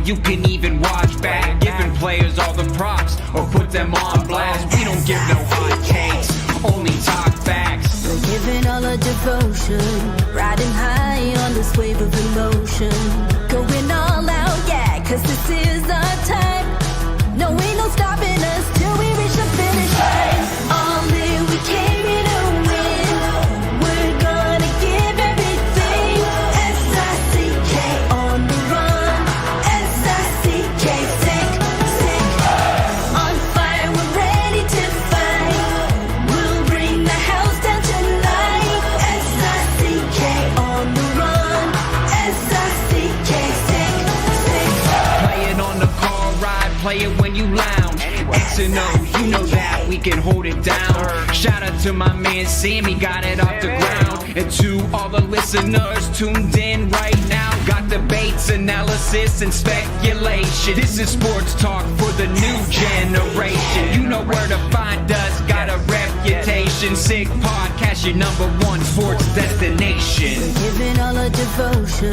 you can even watch back. Giving players all the props or put them on blast. We don't give no hot takes, only talk facts. We're giving all our devotion, riding high on this wave of emotion. Going all out, yeah, cause this is our time. No, ain't no stopping us till we reach the finish line. All in, we came here to win. We're gonna give everything. S-I-C-K on the run. S-I-C-K, sick, sick. On fire, we're ready to fight. We'll bring the house down tonight. S-I-C-K on the run. S-I-C-K, sick, sick. Play it on the car ride, play it when you lounge. X and O, you know that we can hold it down. Shout out to my man Sammy, got it off the ground. And to all the listeners tuned in right now, got debates, analysis, and speculation. This is sports talk for the new generation. You know where to find us, got a reputation. Sick Podcast, your #1 sports destination. We're giving all our devotion,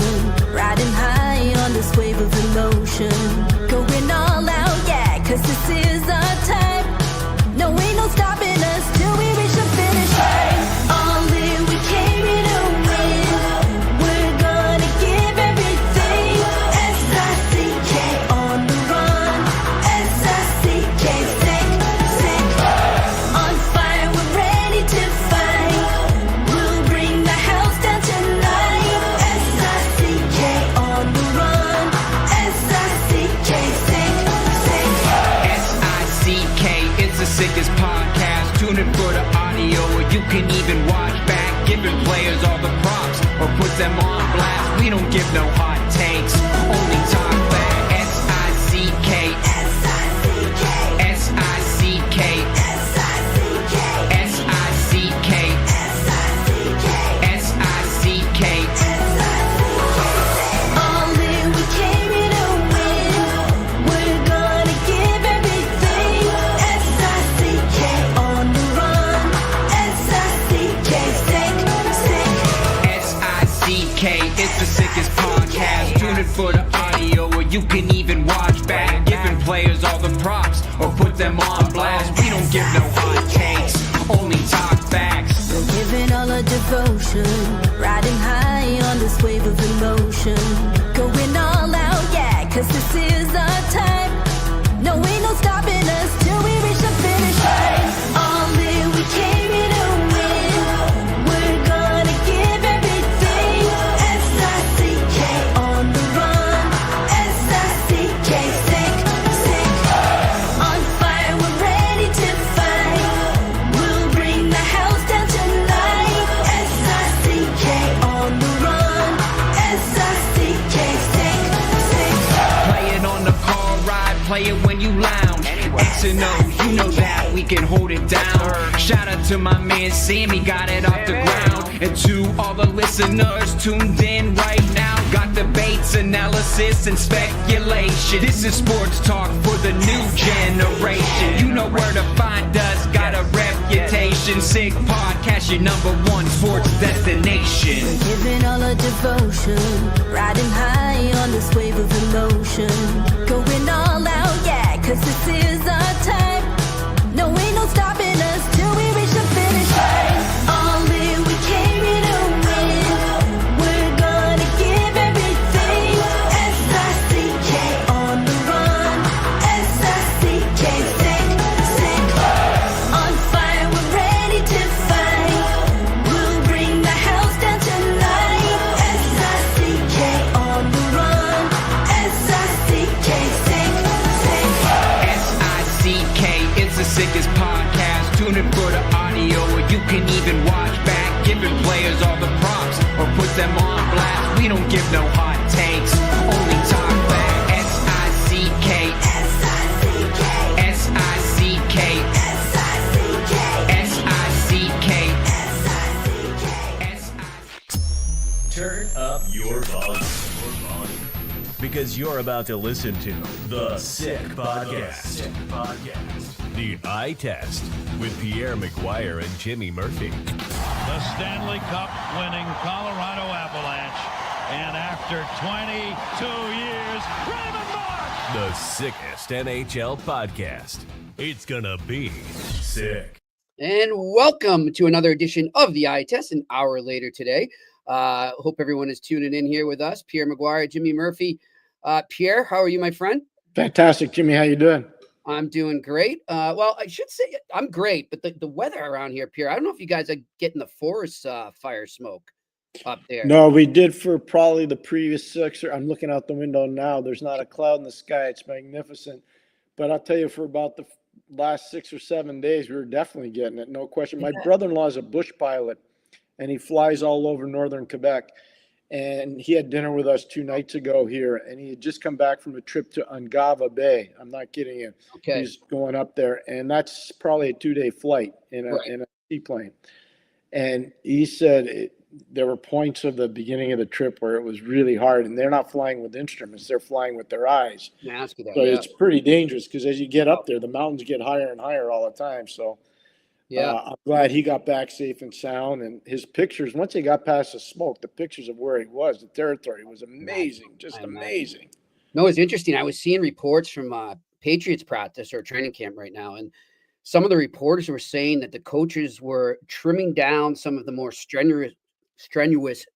riding high on this wave of emotion. Going all out, yeah, cause this is our time. No, ain't no stopping us till we reach the finish line. All in, we came here to win. We're gonna give everything. S-I-C-K on the run. S-I-C-K, sick, sick. On fire, we're ready to fight. We'll bring the house down tonight. S-I-C-K on the run. S-I-C-K, sick, sick. S-I-C-K, it's the sickest podcast. Tune in for the audio, or you can even watch back. Giving players all the props or put them on blast. We don't give no hot takes, only talk back. S-I-C-K, S-I-C-K, S-I-C-K, S-I-C-K, S-I-C-K, S-I-C-K, S-I-C-K. All in, we came here to win. We're gonna give everything. S-I-C-K on the run. S-I-C-K, sick, sick. S-I-C-K, it's the sickest podcast. Tune in for the audio, or you can even watch back. Giving players all the props or put them on blast. We don't give no hot takes, only talk facts. We're giving all our devotion, riding high on this wave of emotion. Going all out, yeah, cause this is our time. No, ain't no stopping us till we reach the finish line. All in, we came here to win. We're gonna give everything. S-I-C-K on the run. S-I-C-K, sick, sick. On fire, we're ready to fight. We'll bring the house down tonight. S-I-C-K on the run. S-I-C-K, sick, sick. Play it on the car ride, play it when you lounge. X and O, you know that we can hold it down. Shout out to my man Sammy, got it off the ground. And to all the listeners tuned in right now, got debates, analysis, and speculation. This is sports talk for the new generation. You know where to find us, got a reputation. Sick Podcast, your #1 sports destination. We're giving all our devotion, riding high on this wave of emotion. Going all out, yeah, cause this is our time. No, ain't no stopping us till we reach the finish line. All in, we came here to win. We're gonna give everything. S-I-C-K on the run. S-I-C-K, sick, sick. On fire, we're ready to fight. We'll bring the house down tonight. S-I-C-K on the run. S-I-C-K, sick, sick. S-I-C-K, it's the sickest podcast. Tune in for the audio, or you can even watch back. Giving players all the props or put them on blast. We don't give no hot takes, only talk back. S-I-C-K, S-I-C-K, S-I-C-K, S-I-C-K, S-I-C-K, S-I-C-K. Turn up your volume. Because you're about to listen to The Sick Podcast. The Eye Test with Pierre McGuire and Jimmy Murphy. The Stanley Cup winning Colorado Avalanche. And after 22 years, Raymond Moore The sickest NHL podcast. It's gonna be sick. And welcome to another edition of the Eye Test, an hour later today. Hope everyone is tuning in here with us. Pierre McGuire, Jimmy Murphy. Pierre, how are you, my friend? Fantastic, Jimmy. How you doing? I'm doing great. Well, I should say I'm great, but the weather around here, Pierre, I don't know if you guys are getting the forest fire smoke up there. No, we did for probably the previous 6 or I'm looking out the window now. There's not a cloud in the sky. It's magnificent. But I'll tell you, for about the last 6 or 7 days, we were definitely getting it. No question. My brother-in-law is a bush pilot, and he flies all over northern Quebec. And he had dinner with us 2 nights ago here, and he had just come back from a trip to Ungava Bay. I'm not kidding you. Okay. He's going up there, and that's probably a 2-day flight in a seaplane. And he said there were points of the beginning of the trip where it was really hard, and they're not flying with instruments; they're flying with their eyes. Ask you that, so it's pretty dangerous because as you get up there, the mountains get higher and higher all the time. So I'm glad he got back safe and sound. And his pictures, once he got past the smoke, the pictures of where he was, the territory was amazing, just amazing. No, it's interesting. I was seeing reports from Patriots practice or training camp right now, and some of the reporters were saying that the coaches were trimming down some of the more strenuous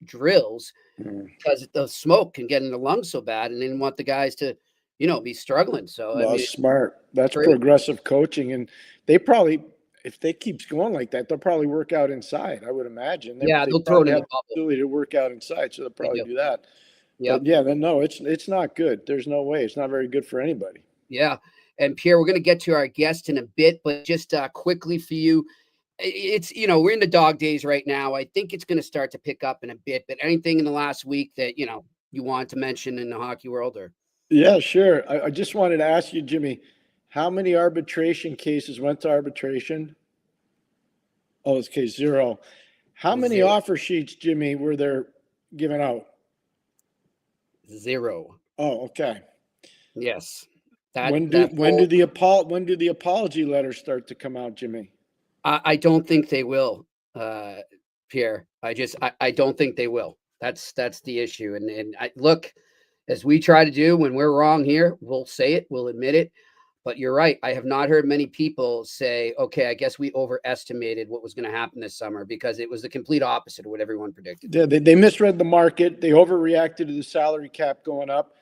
drills because the smoke can get in the lungs so bad, and they didn't want the guys to, be struggling. So well, smart. That's progressive coaching, and they probably, if they keeps going like that, they'll probably work out inside. I would imagine. They'll throw it in the bubble. Ability to work out inside, so they'll probably do that. Yeah, no, it's not good. There's no way. It's not very good for anybody. Yeah, and Pierre, we're going to get to our guest in a bit, but just quickly for you. It's, we're in the dog days right now. I think it's going to start to pick up in a bit, but anything in the last week that, you want to mention in the hockey world or? Yeah, sure. I just wanted to ask you, Jimmy, how many arbitration cases went to arbitration? Oh, it's case 0. How many offer sheets, Jimmy, were there given out? 0. Oh, okay. Yes. When do the apology letters start to come out, Jimmy? I don't think they will, Pierre. I don't think they will. That's the issue. And I look, as we try to do when we're wrong here, we'll say it, we'll admit it. But you're right. I have not heard many people say, okay, I guess we overestimated what was going to happen this summer, because it was the complete opposite of what everyone predicted. Yeah, they misread the market. They overreacted to the salary cap going up.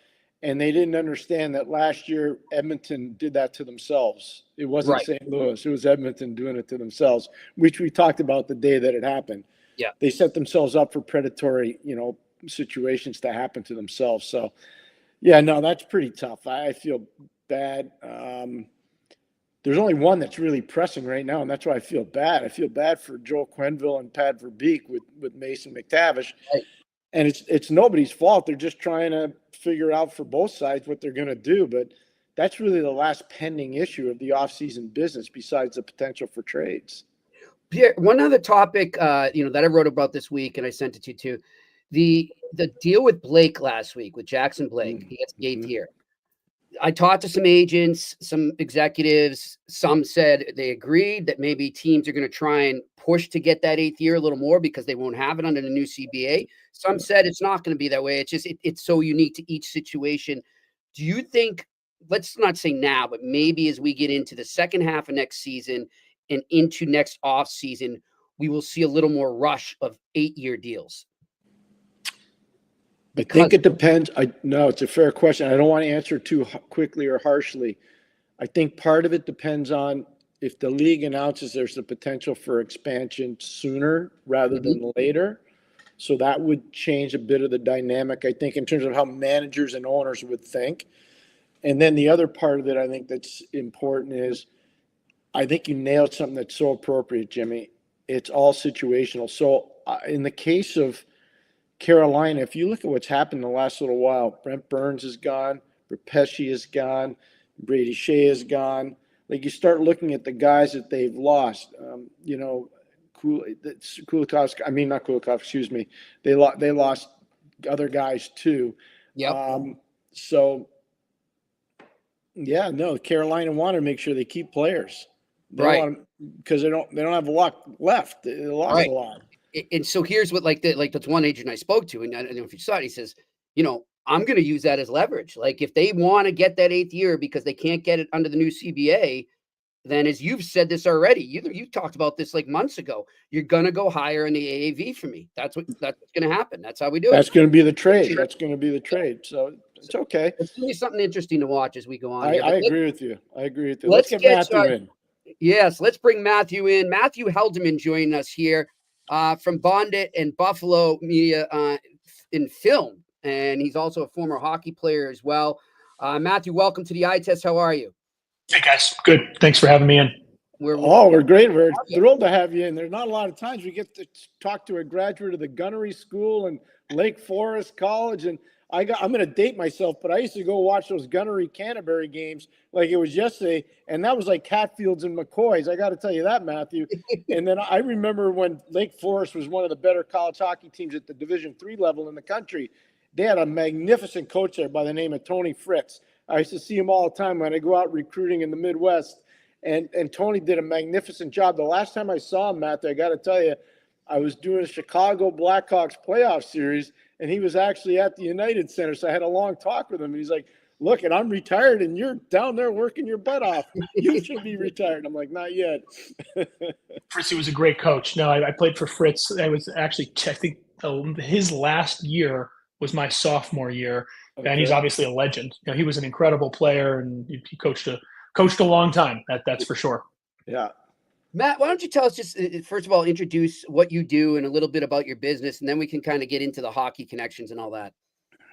And they didn't understand that last year Edmonton did that to themselves. It wasn't St. Louis. It was Edmonton doing it to themselves, which we talked about the day that it happened. Yeah. They set themselves up for predatory, situations to happen to themselves. So, that's pretty tough. I feel bad. There's only one that's really pressing right now, and that's why I feel bad. I feel bad for Joel Quenneville and Pat Verbeek with Mason McTavish. Right. And it's nobody's fault. They're just trying to figure out for both sides what they're going to do. But that's really the last pending issue of the offseason business, besides the potential for trades. Pierre, one other topic, that I wrote about this week, and I sent it to you too. The deal with Blake last week, with Jackson Blake, he gets the 8th year. I talked to some agents, some executives. Some said they agreed that maybe teams are going to try and push to get that 8th year a little more because they won't have it under the new CBA. Some said it's not going to be that way. It's just it's so unique to each situation. Do you think, let's not say now, but maybe as we get into the second half of next season and into next off season, we will see a little more rush of 8-year deals? I think it depends. No, it's a fair question. I don't want to answer too quickly or harshly. I think part of it depends on if the league announces there's the potential for expansion sooner rather than later. So that would change a bit of the dynamic, I think, in terms of how managers and owners would think. And then the other part of it, I think that's important is, I think you nailed something that's so appropriate, Jimmy. It's all situational. So in the case of Carolina, if you look at what's happened in the last little while, Brent Burns is gone, Repeshy is gone, Brady Shea is gone. Like, you start looking at the guys that they've lost, Kulikov, not Kulikov, excuse me. They lost other guys too. Yeah. Carolina wanted to make sure they keep players. Because they don't have a lot left. They lost a lot. And so here's what, like that's one agent I spoke to, and I don't know if you saw it. He says, I'm going to use that as leverage. Like if they want to get that 8th year because they can't get it under the new CBA, then as you've said this already, you talked about this like months ago, you're going to go higher in the AAV for me. That's what's going to happen. That's how we do it. That's going to be the trade. That's going to be the trade. So it's okay. It's going to be something interesting to watch as we go on. I agree with you. Let's get get Matthew in. Yes, let's bring Matthew in. Matthew Helderman joining us here from BondIt and Buffalo Media in film. And he's also a former hockey player as well. Matthew, welcome to the Eye Test. How are you? Hey, guys. Good. Thanks for having me in. We're great. We're thrilled to have you in. There's not a lot of times we get to talk to a graduate of the Gunnery School and Lake Forest College. And I'm going to date myself, but I used to go watch those Gunnery Canterbury games like it was yesterday. And that was like Hatfields and McCoys. I got to tell you that, Matthew. And then I remember when Lake Forest was one of the better college hockey teams at the Division III level in the country. They had a magnificent coach there by the name of Tony Fritz. I used to see him all the time when I go out recruiting in the Midwest. And Tony did a magnificent job. The last time I saw him, Matthew, I got to tell you, I was doing a Chicago Blackhawks playoff series, and he was actually at the United Center. So I had a long talk with him. And he's like, look, and I'm retired, and you're down there working your butt off. You should be retired. I'm like, not yet. Fritz was a great coach. No, I played for Fritz. I was actually, I think his last year was my sophomore year. Okay. And he's obviously a legend. You know, he was an incredible player, and he coached a long time. That's for sure. Yeah. Matt, why don't you tell us just, first of all, introduce what you do and a little bit about your business, and then we can kind of get into the hockey connections and all that.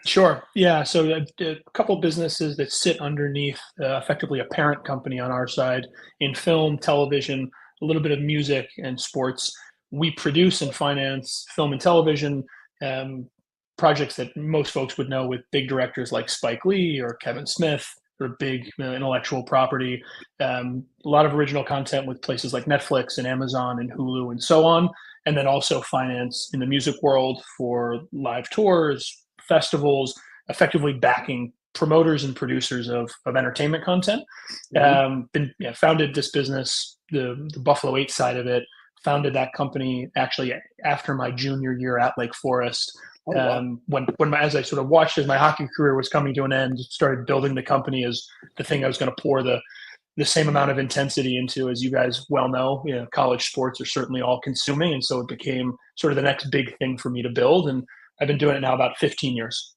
Sure. Yeah. So a couple businesses that sit underneath effectively a parent company on our side in film, television, a little bit of music and sports. We produce and finance film and television projects that most folks would know with big directors like Spike Lee or Kevin Smith, or big intellectual property. A lot of original content with places like Netflix and Amazon and Hulu and so on. And then also finance in the music world for live tours, festivals, effectively backing promoters and producers of entertainment content. Founded this business, the Buffalo 8 side of it, founded that company actually after my junior year at Lake Forest. When as I sort of watched as my hockey career was coming to an end, started building the company as the thing I was going to pour the same amount of intensity into, as you guys well know. You know, college sports are certainly all consuming, and so it became sort of the next big thing for me to build. And I've been doing it now about 15 years.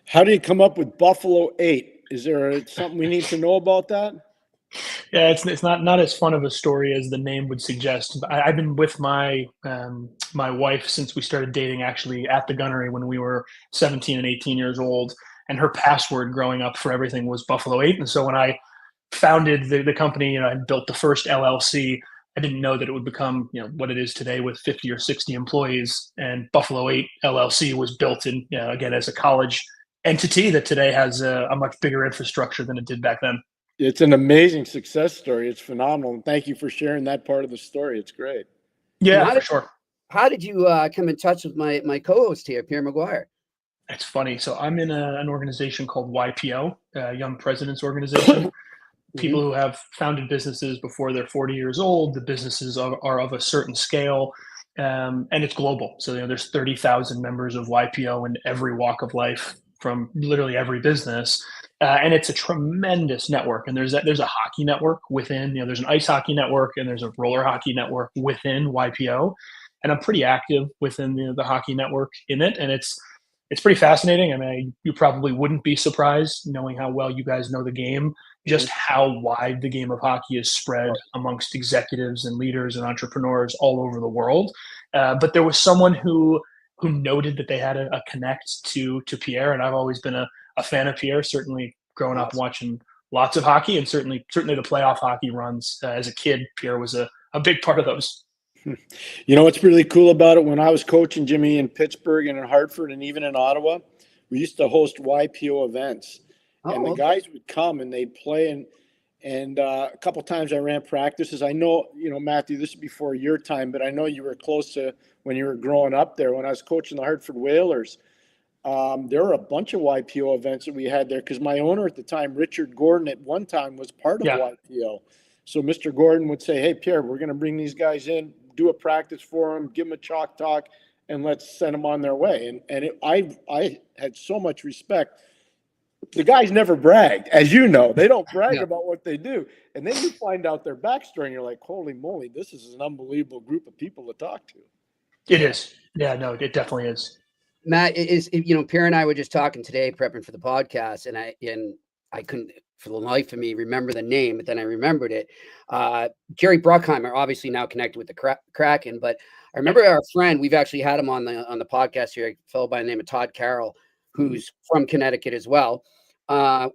How do you come up with Buffalo 8? Is there something we need to know about that? Yeah, it's not as fun of a story as the name would suggest. I've been with my my wife since we started dating, actually at the Gunnery when we were 17 and 18 years old, and her password growing up for everything was Buffalo 8. And so when I founded the company, I built the first LLC. I didn't know that it would become what it is today with 50 or 60 employees. And Buffalo 8 LLC was built in again as a college entity that today has a much bigger infrastructure than it did back then. It's an amazing success story. It's phenomenal. And thank you for sharing that part of the story. It's great. Yeah, for sure. How did you come in touch with my co-host here, Pierre McGuire? It's funny. So I'm in an organization called YPO, Young Presidents Organization. People who have founded businesses before they're 40 years old. The businesses are of a certain scale, and it's global. So there's 30,000 members of YPO in every walk of life from literally every business. And it's a tremendous network. And there's a hockey network within, there's an ice hockey network, and there's a roller hockey network within YPO. And I'm pretty active within the hockey network in it. And it's pretty fascinating. I mean, you probably wouldn't be surprised, knowing how well you guys know the game, just how wide the game of hockey is spread amongst executives and leaders and entrepreneurs all over the world. But there was someone who noted that they had a connect to Pierre. And I've always been a fan of Pierre, certainly growing up watching lots of hockey, and certainly the playoff hockey runs as a kid. Pierre was a big part of those. You know what's really cool about it? When I was coaching Jimmy in Pittsburgh and in Hartford and even in Ottawa, we used to host YPO events. And the guys would come and they'd play. And a couple of times I ran practices. I know, Matthew, this is before your time, but I know you were close to when you were growing up there. When I was coaching the Hartford Whalers, there were a bunch of YPO events that we had there, because my owner at the time, Richard Gordon, at one time was part of YPO. So Mr. Gordon would say, hey, Pierre, we're going to bring these guys in, do a practice for them, give them a chalk talk. and let's send them on their way. And I had so much respect. The guys never bragged, as you know. They don't brag about what they do. And then you find out their backstory, and you're like, holy moly, this is an unbelievable group of people to talk to. It is. Yeah, no, it definitely is. Matt, Pierre and I were just talking today, prepping for the podcast, and I couldn't, for the life of me, remember the name, but then I remembered it. Jerry Bruckheimer, obviously now connected with the Kraken, but I remember our friend, we've actually had him on the podcast here, a fellow by the name of Todd Carroll, who's from Connecticut as well,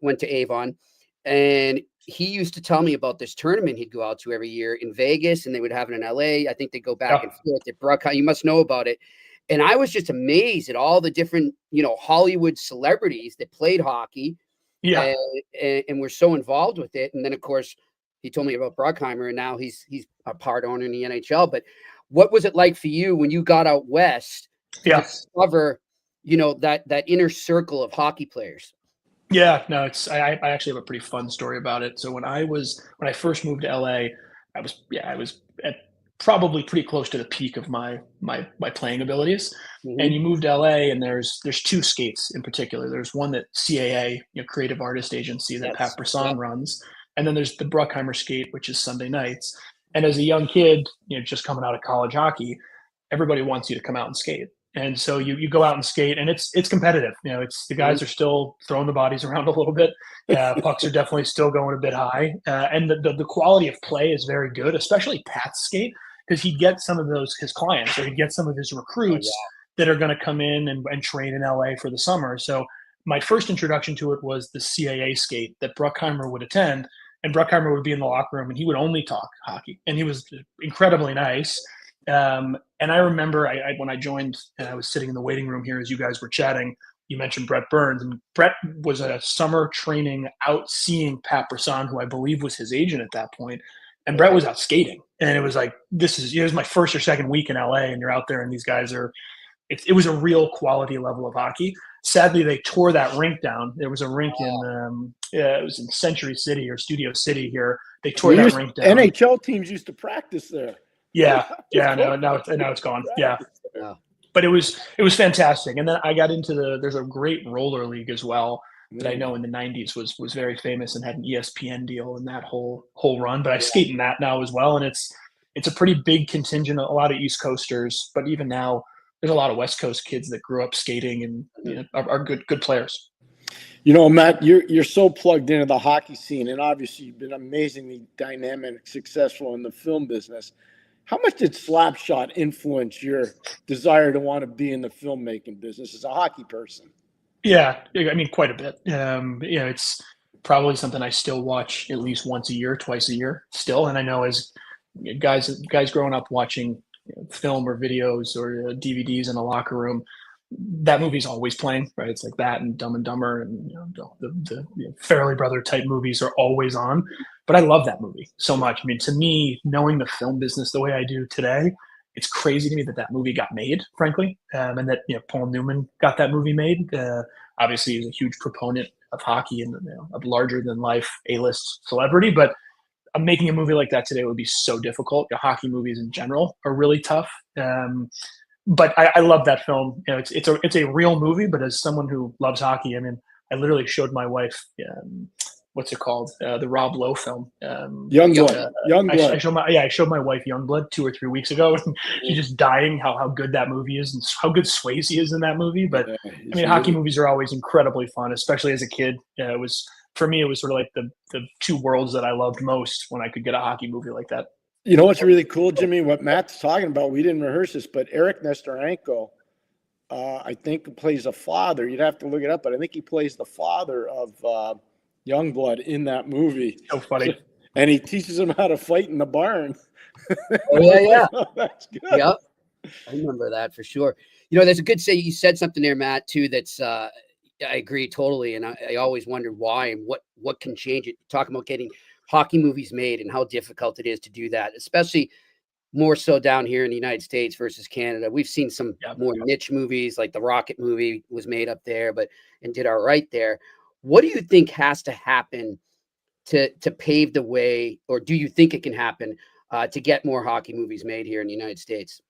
went to Avon, and he used to tell me about this tournament he'd go out to every year in Vegas, and they would have it in LA. I think they go back and forth at Bruckheimer. You must know about it. And I was just amazed at all the different, Hollywood celebrities that played hockey. Yeah. And we're so involved with it. And then, of course, he told me about Bruckheimer, and now he's a part owner in the NHL. But what was it like for you when you got out west to discover, that inner circle of hockey players? Yeah, no, I actually have a pretty fun story about it. So when I first moved to LA, I was at probably pretty close to the peak of my playing abilities. Mm-hmm. And you move to LA, and there's two skates in particular. There's one that CAA, Creative Artist Agency, that Pat Brisson runs, and then there's the Bruckheimer skate, which is Sunday nights. And as a young kid, just coming out of college hockey, everybody wants you to come out and skate. And so you go out and skate, and it's competitive. It's the guys are still throwing the bodies around a little bit. Pucks are definitely still going a bit high, and the quality of play is very good, especially Pat's skate, because he'd get some of his clients, or he'd get some of his recruits that are going to come in and train in LA for the summer. So my first introduction to it was the CAA skate that Bruckheimer would attend, and Bruckheimer would be in the locker room, and he would only talk hockey, and he was incredibly nice. And I remember when I joined, and I was sitting in the waiting room here as you guys were chatting, you mentioned Brett Burns, and Brett was a summer training out seeing Pat Brisson, who I believe was his agent at that point. And Brett was out skating, and it was like, it was my first or second week in LA, and you're out there, and these guys it was a real quality level of hockey. Sadly, they tore that rink down. There was a rink it was in Century City or Studio City here. They tore that rink down. NHL teams used to practice there. Yeah. Now it's gone. Yeah. But it was fantastic. And then I got into there's a great roller league as well that I know in the 90s was very famous and had an ESPN deal in that whole run. But I skate in that now as well, and it's a pretty big contingent, a lot of East Coasters, but even now there's a lot of West Coast kids that grew up skating and are good players. Matt, you're so plugged into the hockey scene, and obviously you've been amazingly dynamic, successful in the film business. How much did Slapshot influence your desire to want to be in the filmmaking business as a hockey person? Yeah, I mean, quite a bit. It's probably something I still watch at least once a year, twice a year still. And I know as guys growing up watching film or videos or DVDs in a locker room, that movie's always playing, right? It's like that and Dumb and Dumber and the Farrelly Brother type movies are always on. But I love that movie so much. I mean, to me, knowing the film business the way I do today, it's crazy to me that movie got made, frankly, and that Paul Newman got that movie made. Obviously, he's a huge proponent of hockey and a larger than life A-list celebrity. But making a movie like that today would be so difficult. Hockey movies in general are really tough. But I love that film. It's a real movie. But as someone who loves hockey, I mean, I literally showed my wife. What's it called? The Rob Lowe film. Youngblood. Youngblood. I showed my wife Youngblood 2 or 3 weeks ago, and she's just dying how good that movie is and how good Swayze is in that movie. But I mean, hockey movies are always incredibly fun, especially as a kid. For me, it was sort of like the two worlds that I loved most when I could get a hockey movie like that. You know what's really cool, Jimmy? What Matt's talking about, we didn't rehearse this, but Eric Nestorenko, I think plays a father. You'd have to look it up, but I think he plays the father of Youngblood in that movie. So funny. And he teaches him how to fight in the barn. Oh, yeah. That's good. Yep. I remember that for sure. There's a good say. You said something there, Matt, too, that's I agree totally. And I always wondered why and what can change it. Talking about getting hockey movies made and how difficult it is to do that, especially more so down here in the United States versus Canada. We've seen some more niche movies, like the Rocket movie was made up there, and did all right there. What do you think has to happen to pave the way, or do you think it can happen to get more hockey movies made here in the United States?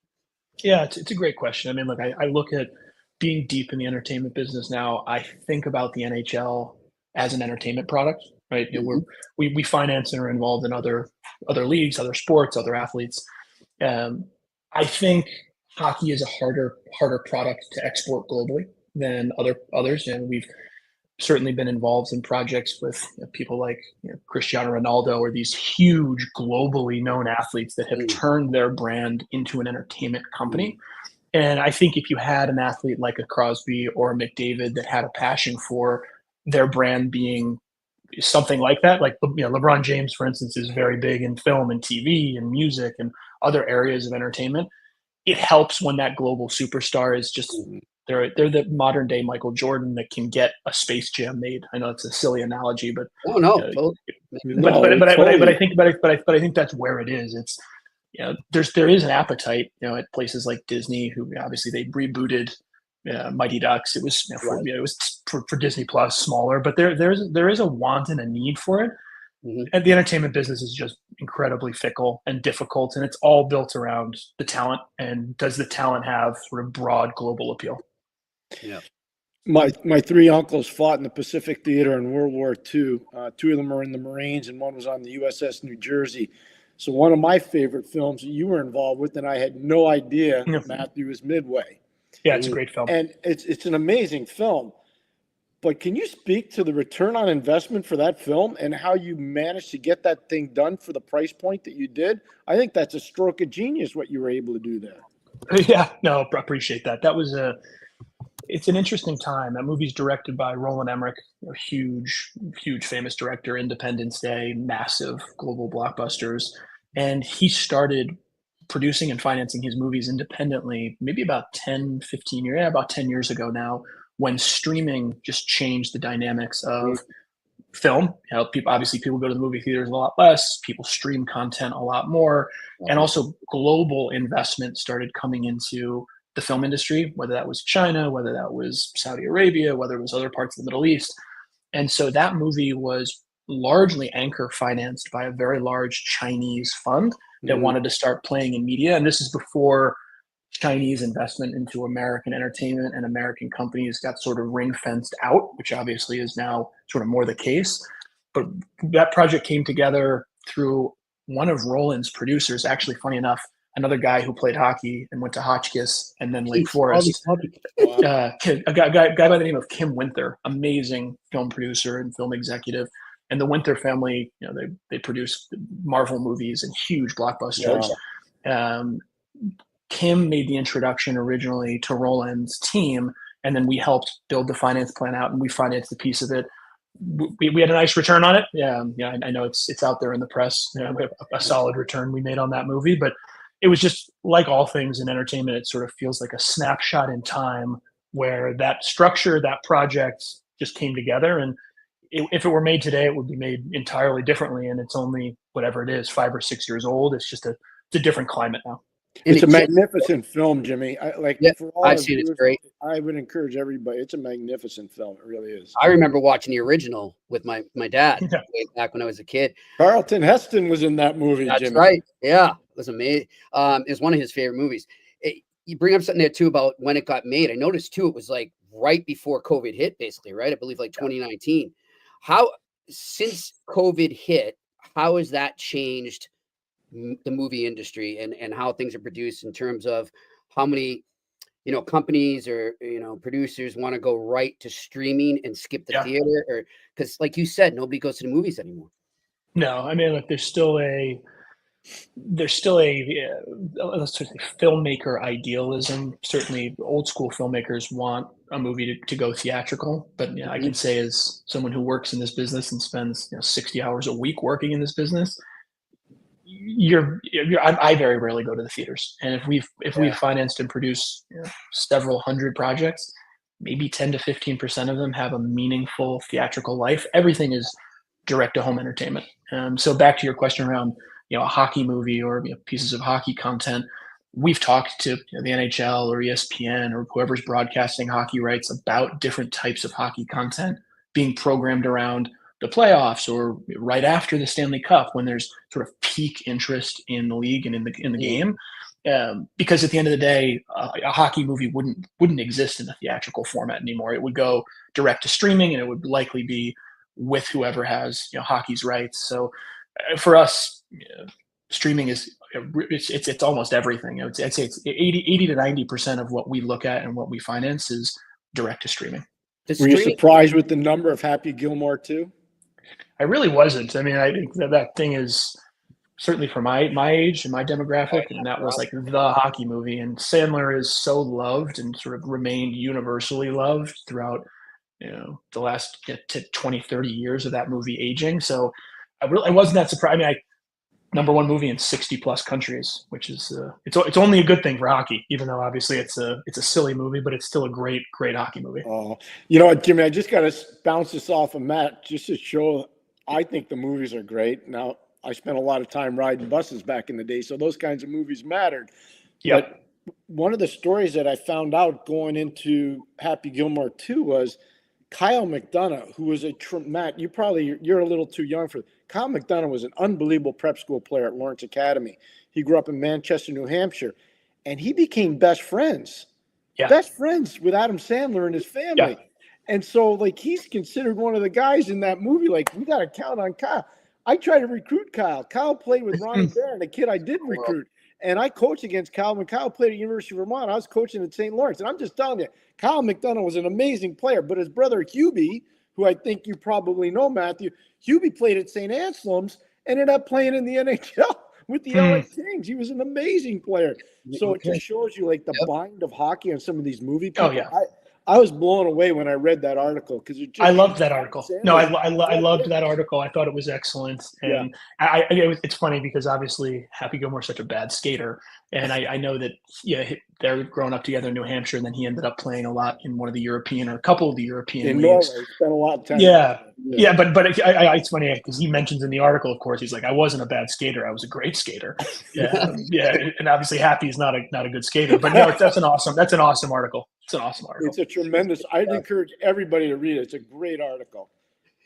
Yeah, it's a great question. I mean, look, I look at being deep in the entertainment business now. I think about the NHL as an entertainment product, right? You know, Mhm. we finance and are involved in other leagues, other sports, other athletes. Um, I think hockey is a harder product to export globally than others, and we've certainly been involved in projects with people like Cristiano Ronaldo or these huge globally known athletes that have Mm. turned their brand into an entertainment company. And I think if you had an athlete like a Crosby or a McDavid that had a passion for their brand being something like that, like LeBron James, for instance, is very big in film and TV and music and other areas of entertainment. It helps when that global superstar is just Mhm. they're the modern day Michael Jordan that can get a Space Jam made. I know it's a silly analogy, but Oh, no, uh, totally. No, but I totally. think but I think that's where it is. It's there is an appetite at places like Disney, who obviously they rebooted Mighty Ducks. It was Right. it was for Disney Plus smaller, but there is a want and a need for it. Mhm. And the entertainment business is just incredibly fickle and difficult, and it's all built around the talent. And does the talent have sort of broad global appeal? Yeah. My three uncles fought in the Pacific Theater in World War II. Two of them were in the Marines, and one was on the USS New Jersey. So one of my favorite films that you were involved with, and I had no idea, Yeah. Matthew, is Midway. Yeah, it's a great film. And it's an amazing film. But can you speak to the return on investment for that film and how you managed to get that thing done for the price point that you did? I think that's a stroke of genius what you were able to do there. Yeah, no, appreciate that. It's an interesting time. That movie's directed by Roland Emmerich, a huge famous director, Independence Day, massive global blockbusters. And he started producing and financing his movies independently maybe about 10 years ago now, when streaming just changed the dynamics of film. People go to the movie theaters a lot less, people stream content a lot more, and also global investment started coming into the film industry, whether that was China, whether that was Saudi Arabia, whether it was other parts of the Middle East. And so that movie was largely anchor financed by a very large Chinese fund that wanted to start playing in media. And this is before Chinese investment into American entertainment and American companies got sort of ring fenced out, which obviously is now sort of more the case. But that project came together through one of Roland's producers, actually, funny enough, another guy who played hockey and went to Hotchkiss and then Lake Forest. A guy by the name of Kim Winther, amazing film producer and film executive. And the Winther family, they produce Marvel movies and huge blockbusters. Kim made the introduction originally to Roland's team, and then we helped build the finance plan out, and we financed a piece of it. We had a nice return on it. Yeah, I know it's out there in the press. A solid return we made on that movie, but it was just like all things in entertainment. It sort of feels like a snapshot in time where that structure, that project just came together. And if it were made today, it would be made entirely differently. And it's only whatever it is, 5 or 6 years old. It's just it's a different climate now. It's a magnificent film, Jimmy. For all I've our seen it. It's viewers, great. I would encourage everybody. It's a magnificent film. It really is. I remember watching the original with my dad way back when I was a kid. Charlton Heston was in that movie, That's Jimmy. right. Yeah, it was amazing. It was one of his favorite movies. You bring up something there too about when it got made. I noticed too, it was like right before COVID hit, basically, right? I believe like 2019. Since COVID hit, how has that changed the movie industry and how things are produced in terms of how many companies or producers want to go right to streaming and skip the theater, or because like you said, nobody goes to the movies anymore? No, I mean, look, there's still a let's say filmmaker idealism. Certainly old school filmmakers want a movie to go theatrical, but I can say, as someone who works in this business and spends 60 hours a week working in this business, I very rarely go to the theaters. And if we've financed and produced several hundred projects, maybe 10 to 15% of them have a meaningful theatrical life. Everything is direct to home entertainment. So back to your question around a hockey movie or pieces of hockey content, we've talked to the NHL or ESPN or whoever's broadcasting hockey rights about different types of hockey content being programmed around the playoffs or right after the Stanley Cup, when there's sort of peak interest in the league and in the game. because at the end of the day, a hockey movie wouldn't exist in the theatrical format anymore. It would go direct to streaming, and it would likely be with whoever has hockey's rights. So for us, streaming is it's almost everything. I'd say it's 80 to 90% of what we look at and what we finance is direct to streaming. Were you surprised with the number of Happy Gilmore too? I really wasn't. I mean, I think that thing is certainly for my age and my demographic, and that was like the hockey movie. And Sandler is so loved and sort of remained universally loved throughout the last 20, 30 years of that movie aging. So I wasn't that surprised. I mean, number one movie in 60 plus countries, which is it's only a good thing for hockey, even though obviously it's a silly movie, but it's still a great hockey movie. Oh, you know what, Jimmy, I just got to bounce this off of Matt just to show I think the movies are great. Now, I spent a lot of time riding buses back in the day, so those kinds of movies mattered. Yep. But one of the stories that I found out going into Happy Gilmore 2 was Kyle McDonough, who was Matt, you're a little too young for Kyle McDonough was an unbelievable prep school player at Lawrence Academy. He grew up in Manchester, New Hampshire, and he became best friends with Adam Sandler and his family. Yeah. And so, like, he's considered one of the guys in that movie. Like, we got to count on Kyle. I tried to recruit Kyle. Kyle played with Ronnie Barron, a kid I did recruit. And I coached against Kyle when Kyle played at University of Vermont. I was coaching at St. Lawrence. And I'm just telling you, Kyle McDonough was an amazing player. But his brother Hubie, who I think you probably know, Matthew, Hubie played at St. Anselm's, ended up playing in the NHL with the LA Kings. He was an amazing player. So it just shows you, like, the bind of hockey on some of these movie people. Oh, yeah. I was blown away when I read that article because I loved that article. No, I loved that article. I thought it was excellent, and it's funny because obviously Happy Gilmore's such a bad skater, and I know that they're growing up together in New Hampshire, and then he ended up playing a lot in one of the European or a couple of the European leagues. Norway, spent a lot of time. Yeah, but it's funny because he mentions in the article, of course, he's like, I wasn't a bad skater, I was a great skater. And obviously Happy's not a good skater, but no, that's an awesome article. It's an awesome article. It's a tremendous. I'd encourage everybody to read it. It's a great article.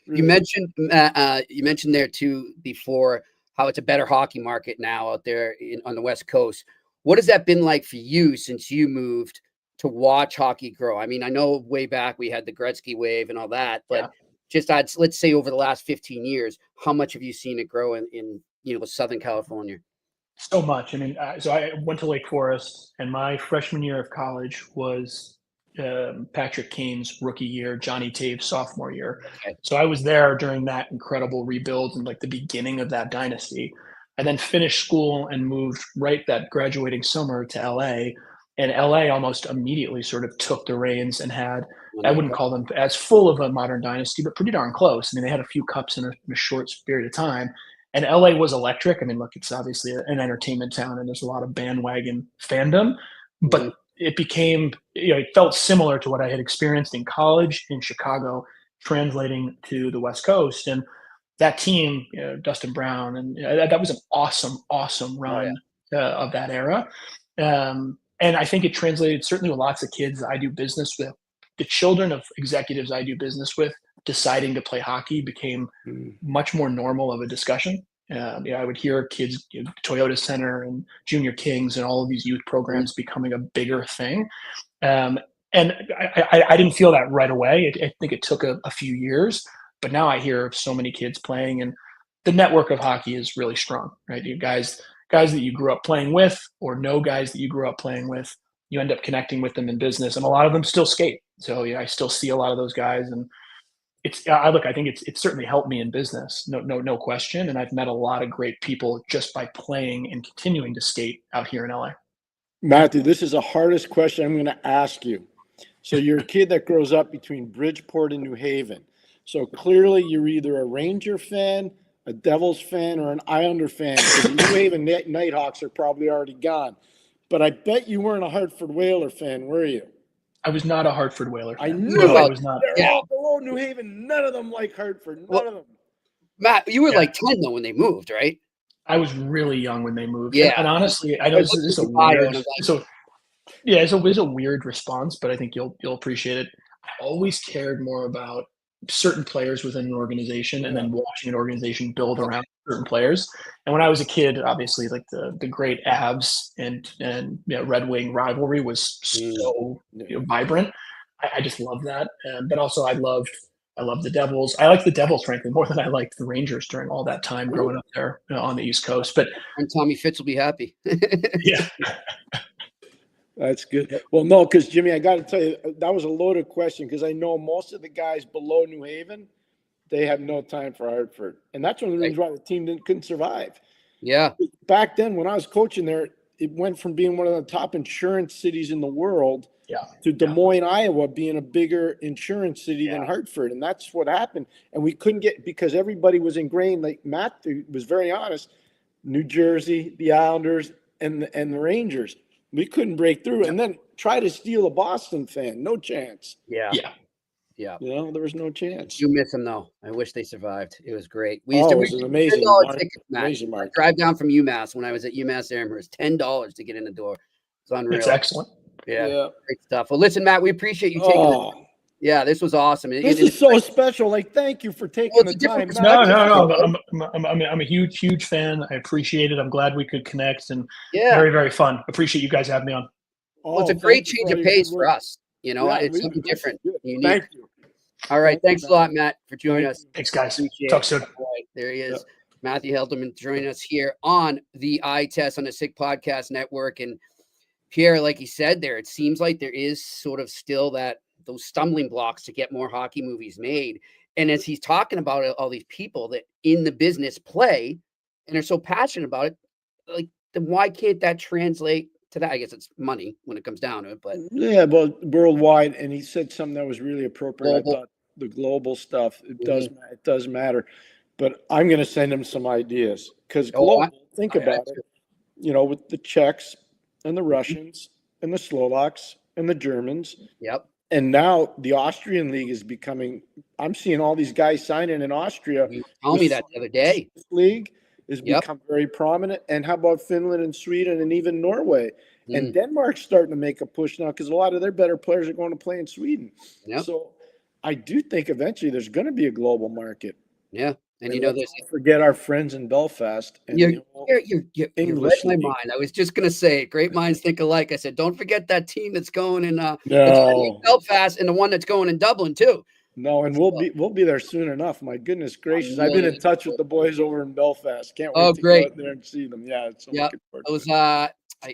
Really. You mentioned there too before how it's a better hockey market now out there on the West Coast. What has that been like for you since you moved to watch hockey grow? I mean, I know way back we had the Gretzky wave and all that, but let's say over the last 15 years, how much have you seen it grow in Southern California? So much. I mean, so I went to Lake Forest, and my freshman year of college was Patrick Kane's rookie year, Johnny Taves' sophomore year. Okay. So I was there during that incredible rebuild and like the beginning of that dynasty. I then finished school and moved that graduating summer to LA. And LA almost immediately sort of took the reins and had, I wouldn't call them as full of a modern dynasty, but pretty darn close. I mean, they had a few cups in a short period of time. And LA was electric. I mean, look, it's obviously an entertainment town and there's a lot of bandwagon fandom, but it became, it felt similar to what I had experienced in college in Chicago, translating to the West Coast. And that team, Dustin Brown, and that was an awesome run of that era. And I think it translated certainly with lots of kids I do business with. The children of executives I do business with deciding to play hockey became much more normal of a discussion. I would hear kids, Toyota Center and Junior Kings and all of these youth programs becoming a bigger thing. And I didn't feel that right away. I think it took a few years, but now I hear of so many kids playing, and the network of hockey is really strong, right? You guys that you grew up playing with, or know guys that you grew up playing with, you end up connecting with them in business, and a lot of them still skate. So I still see a lot of those guys, and I think it's certainly helped me in business, no question. And I've met a lot of great people just by playing and continuing to skate out here in LA. Matthew, this is the hardest question I'm going to ask you. So you're a kid that grows up between Bridgeport and New Haven. So clearly you're either a Ranger fan, a Devils fan, or an Islander fan. Because the New Haven Nighthawks are probably already gone. But I bet you weren't a Hartford Whaler fan, were you? I was not a Hartford Whaler fan. I knew I was not. They're all below New Haven. None of them like Hartford. None of them. Matt, you were like 10 though when they moved, right? I was really young when they moved. Yeah. And honestly, I know this is a weird. It's a weird response, but I think you'll appreciate it. I always cared more about certain players within an organization and then watching an organization build around certain players. And when I was a kid, obviously, like the great Avs and Red Wing rivalry was so vibrant. I just love that. But also, I loved the Devils. I liked the Devils, frankly, more than I liked the Rangers during all that time growing up there on the East Coast. But And Tommy Fitz will be happy. yeah. That's good. Well, no, because Jimmy, I got to tell you, that was a loaded question because I know most of the guys below New Haven, they have no time for Hartford. And that's one of the reasons why the team couldn't survive. Yeah. Back then, when I was coaching there, it went from being one of the top insurance cities in the world to Des Moines, Iowa, being a bigger insurance city than Hartford. And that's what happened. And we couldn't get, because everybody was ingrained, like Matt was very honest, New Jersey, the Islanders, and the Rangers. We couldn't break through, and then try to steal a Boston fan. No chance. Yeah. You know, there was no chance. You miss them though. I wish they survived. It was great. It was an amazing amazing mark. Drive down from UMass when I was at UMass Amherst. $10 to get in the door. It's unreal. It's excellent. Yeah. Great stuff. Well, listen, Matt, we appreciate you taking this. Yeah, this was awesome. This is so special. Like, thank you for taking the time. No. I'm a huge fan. I appreciate it. I'm glad we could connect, and very, very fun. Appreciate you guys having me on. Well, it's a great change of pace for us. You know, it's something different. Thank you. All right. Thanks a lot, Matt, for joining us. Thanks, guys. Talk soon. All right, there he is. Matthew Helderman joining us here on the Eye Test on the Sick Podcast Network. And Pierre, like he said there, it seems like there is sort of still those stumbling blocks to get more hockey movies made. And as he's talking about it, all these people that in the business play and are so passionate about it, like, then why can't that translate to that? I guess it's money when it comes down to it, but worldwide. And he said something that was really appropriate. I thought the global stuff, it does matter, but I'm going to send him some ideas because think about it, you know, with the Czechs and the Russians and the Slovaks and the Germans. Yep. And now the Austrian league is becoming, I'm seeing all these guys signing in Austria. You told me that the other day. League has become very prominent. And how about Finland and Sweden and even Norway? And Denmark's starting to make a push now because a lot of their better players are going to play in Sweden. Yep. So I do think eventually there's going to be a global market. Yeah. And you know, there's forget our friends in Belfast. And you read my mind. I was just gonna say, great minds think alike. I said, don't forget that team that's going in Belfast and the one that's going in Dublin too. No, and we'll be there soon enough. My goodness gracious, I've been in touch with the boys over in Belfast. Can't wait to go out there and see them. Yeah, it's looking forward to it.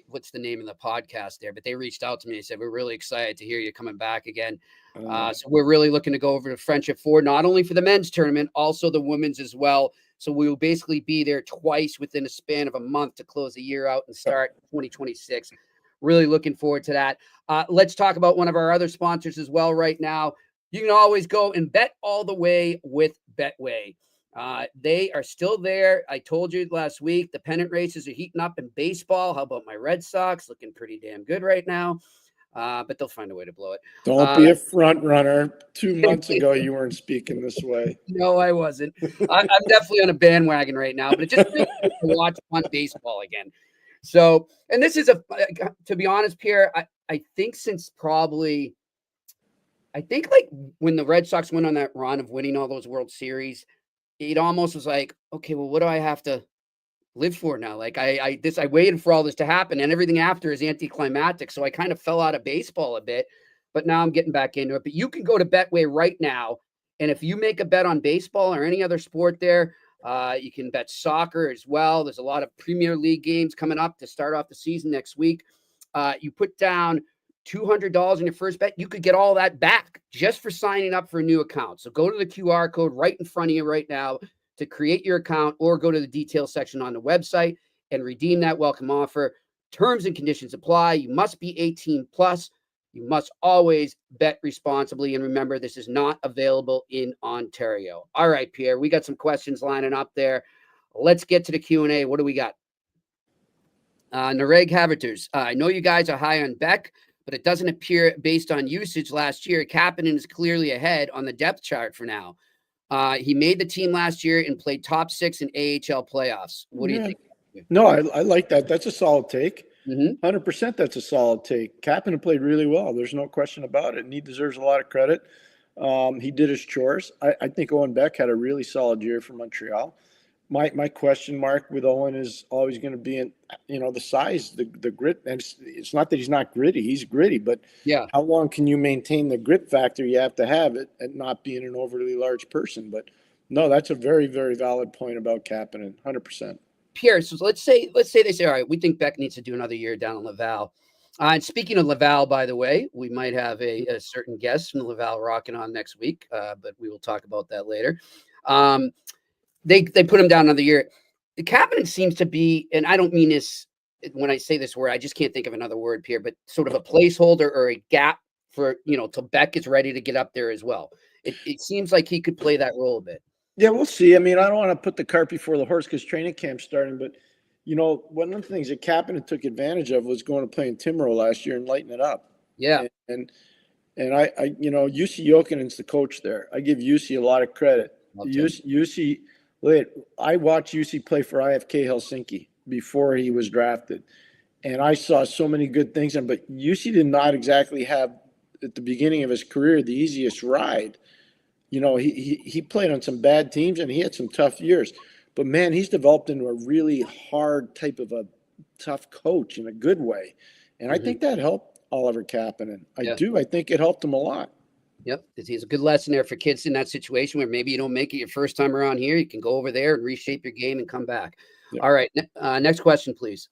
What's the name of the podcast there? But they reached out to me and said, we're really excited to hear you coming back again. So we're really looking to go over to Friendship 4, not only for the men's tournament, also the women's as well. So we will basically be there twice within a span of a month to close the year out and start 2026. Really looking forward to that. Let's talk about one of our other sponsors as well right now. You can always go and bet all the way with Betway. They are still there. I told you last week, the pennant races are heating up in baseball. How about my Red Sox? Looking pretty damn good right now. But they'll find a way to blow it. Don't be a front runner. 2 months ago, you weren't speaking this way. No, I wasn't. I'm definitely on a bandwagon right now, but it just makes me to watch fun baseball again. So, and this is to be honest, Pierre, I think like when the Red Sox went on that run of winning all those World Series, it almost was like, okay, well, what do I have to live for now? Like I waited for all this to happen, and everything after is anticlimactic. So I kind of fell out of baseball a bit, but now I'm getting back into it. But you can go to Betway right now, and if you make a bet on baseball or any other sport there, you can bet soccer as well. There's a lot of Premier League games coming up to start off the season next week. You put down $200 in your first bet, you could get all that back just for signing up for a new account. So go to the QR code right in front of you right now to create your account, or go to the details section on the website and redeem that welcome offer. Terms and conditions apply. You must be 18 plus. You must always bet responsibly. And remember, this is not available in Ontario. All right, Pierre, we got some questions lining up there. Let's get to the Q&A. What do we got? Nareg Haverters. I know you guys are high on Beck, but it doesn't appear based on usage last year. Kapanen is clearly ahead on the depth chart for now. He made the team last year and played top 6 in AHL playoffs. What do you think? No, I like that. That's a solid take. 100% that's a solid take. Kapanen played really well. There's no question about it, and he deserves a lot of credit. He did his chores. I think Owen Beck had a really solid year for Montreal. My question mark with Owen is always going to be in, the size, the grit. And it's not that he's not gritty. He's gritty, but Yeah. how long can you maintain the grit factor you have to have it and not being an overly large person? But no, that's a very, very valid point about Kapanen, 100%. Pierre, so let's say they say, all right, we think Beck needs to do another year down in Laval. And speaking of Laval, by the way, we might have a certain guest from Laval rocking on next week, but we will talk about that later. They put him down another year. The Kapanen seems to be, and I don't mean this when I say this word, I just can't think of another word, Pierre, but sort of a placeholder or a gap for, till Beck is ready to get up there as well. It seems like he could play that role a bit. Yeah, we'll see. I mean, I don't want to put the cart before the horse because training camp's starting, but one of the things that Kapanen took advantage of was going to play in Timrå last year and lighting it up. Yeah. And I Jussi Jokinen's the coach there. I give Jussi a lot of credit. Jussi, I watched Jussi play for IFK Helsinki before he was drafted, and I saw so many good things. But Jussi did not exactly have, at the beginning of his career, the easiest ride. He played on some bad teams and he had some tough years. But, man, he's developed into a really hard type of a tough coach in a good way. And I think that helped Oliver Kapanen. I do. I think it helped him a lot. Yep. It's a good lesson there for kids in that situation where maybe you don't make it your first time around here. You can go over there and reshape your game and come back. Yep. All right. Next question, please.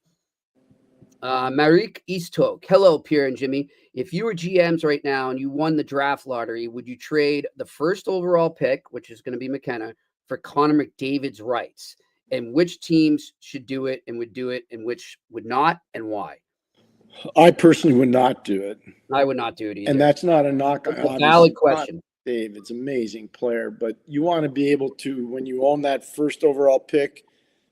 Marik Eastok. Hello, Pierre and Jimmy. If you were GMs right now and you won the draft lottery, would you trade the first overall pick, which is going to be McKenna, for Connor McDavid's rights? And which teams should do it and would do it and which would not, and why? I personally would not do it. I would not do it either. And that's not a knock. It's a valid question. David's an amazing player, but you want to be able to, when you own that first overall pick,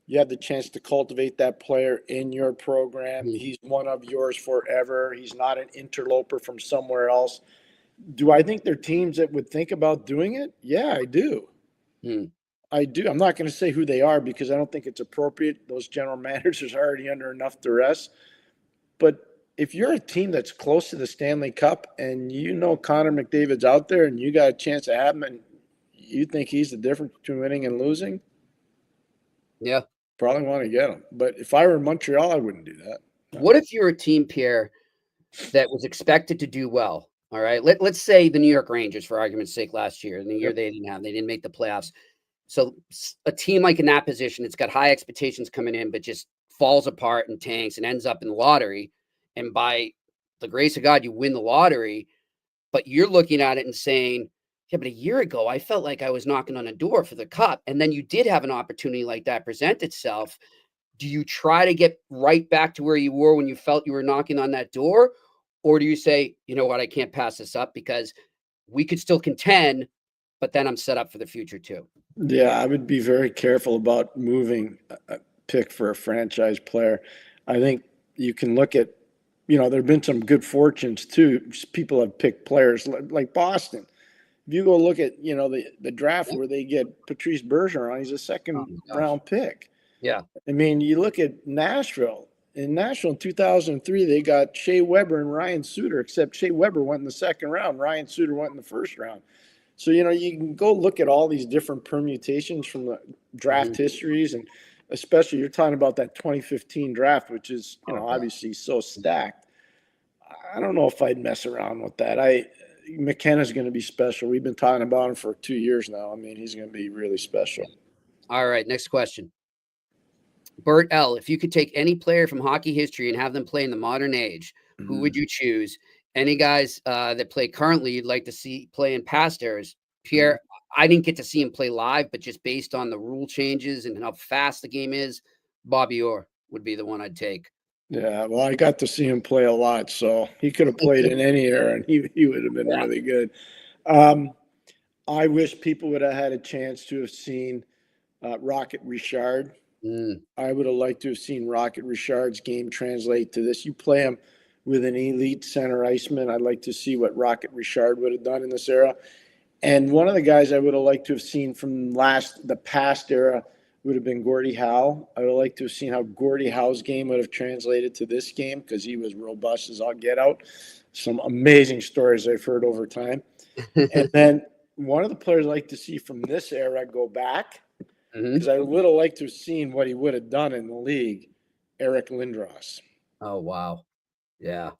you have the chance to cultivate that player in your program. Mm-hmm. He's one of yours forever. He's not an interloper from somewhere else. Do I think there are teams that would think about doing it? Yeah, I do. I do. I'm not going to say who they are because I don't think it's appropriate. Those general managers are already under enough duress. But if you're a team that's close to the Stanley Cup and Connor McDavid's out there and you got a chance to have him and you think he's the difference between winning and losing, yeah, probably want to get him. But if I were in Montreal, I wouldn't do that. What if you're a team, Pierre, that was expected to do well? All right. Let's say the New York Rangers, for argument's sake, last year, and the year they didn't make the playoffs. So a team like in that position, it's got high expectations coming in, but just falls apart and tanks and ends up in the lottery. And by the grace of God, you win the lottery, but you're looking at it and saying, yeah, but a year ago, I felt like I was knocking on a door for the cup. And then you did have an opportunity like that present itself. Do you try to get right back to where you were when you felt you were knocking on that door? Or do you say, you know what, I can't pass this up because we could still contend, but then I'm set up for the future too? Yeah, I would be very careful about moving a pick for a franchise player. I think you can look at, there have been some good fortunes too. People have picked players like Boston. If you go look at, the draft where they get Patrice Bergeron, he's a second round pick. Yeah. I mean, you look at Nashville. In Nashville in 2003, they got Shea Weber and Ryan Suter, except Shea Weber went in the second round. Ryan Suter went in the first round. So, you can go look at all these different permutations from the draft histories. And especially you're talking about that 2015 draft, which is, obviously so stacked. I don't know if I'd mess around with that. McKenna's going to be special. We've been talking about him for 2 years now. I mean, he's going to be really special. All right, next question. Bert L., if you could take any player from hockey history and have them play in the modern age, who would you choose? Any guys that play currently you'd like to see play in past eras? Pierre, I didn't get to see him play live, but just based on the rule changes and how fast the game is, Bobby Orr would be the one I'd take. Yeah, well, I got to see him play a lot, so he could have played in any era, and he would have been really good. I wish people would have had a chance to have seen Rocket Richard. I would have liked to have seen Rocket Richard's game translate to this. You play him with an elite center iceman. I'd like to see what Rocket Richard would have done in this era. And one of the guys I would have liked to have seen from the past era would have been Gordie Howe. I would have liked to have seen how Gordie Howe's game would have translated to this game because he was robust as all get out. Some amazing stories I've heard over time. And then one of the players I'd like to see from this era go back because I would have liked to have seen what he would have done in the league, Eric Lindros. Oh, wow. Yeah.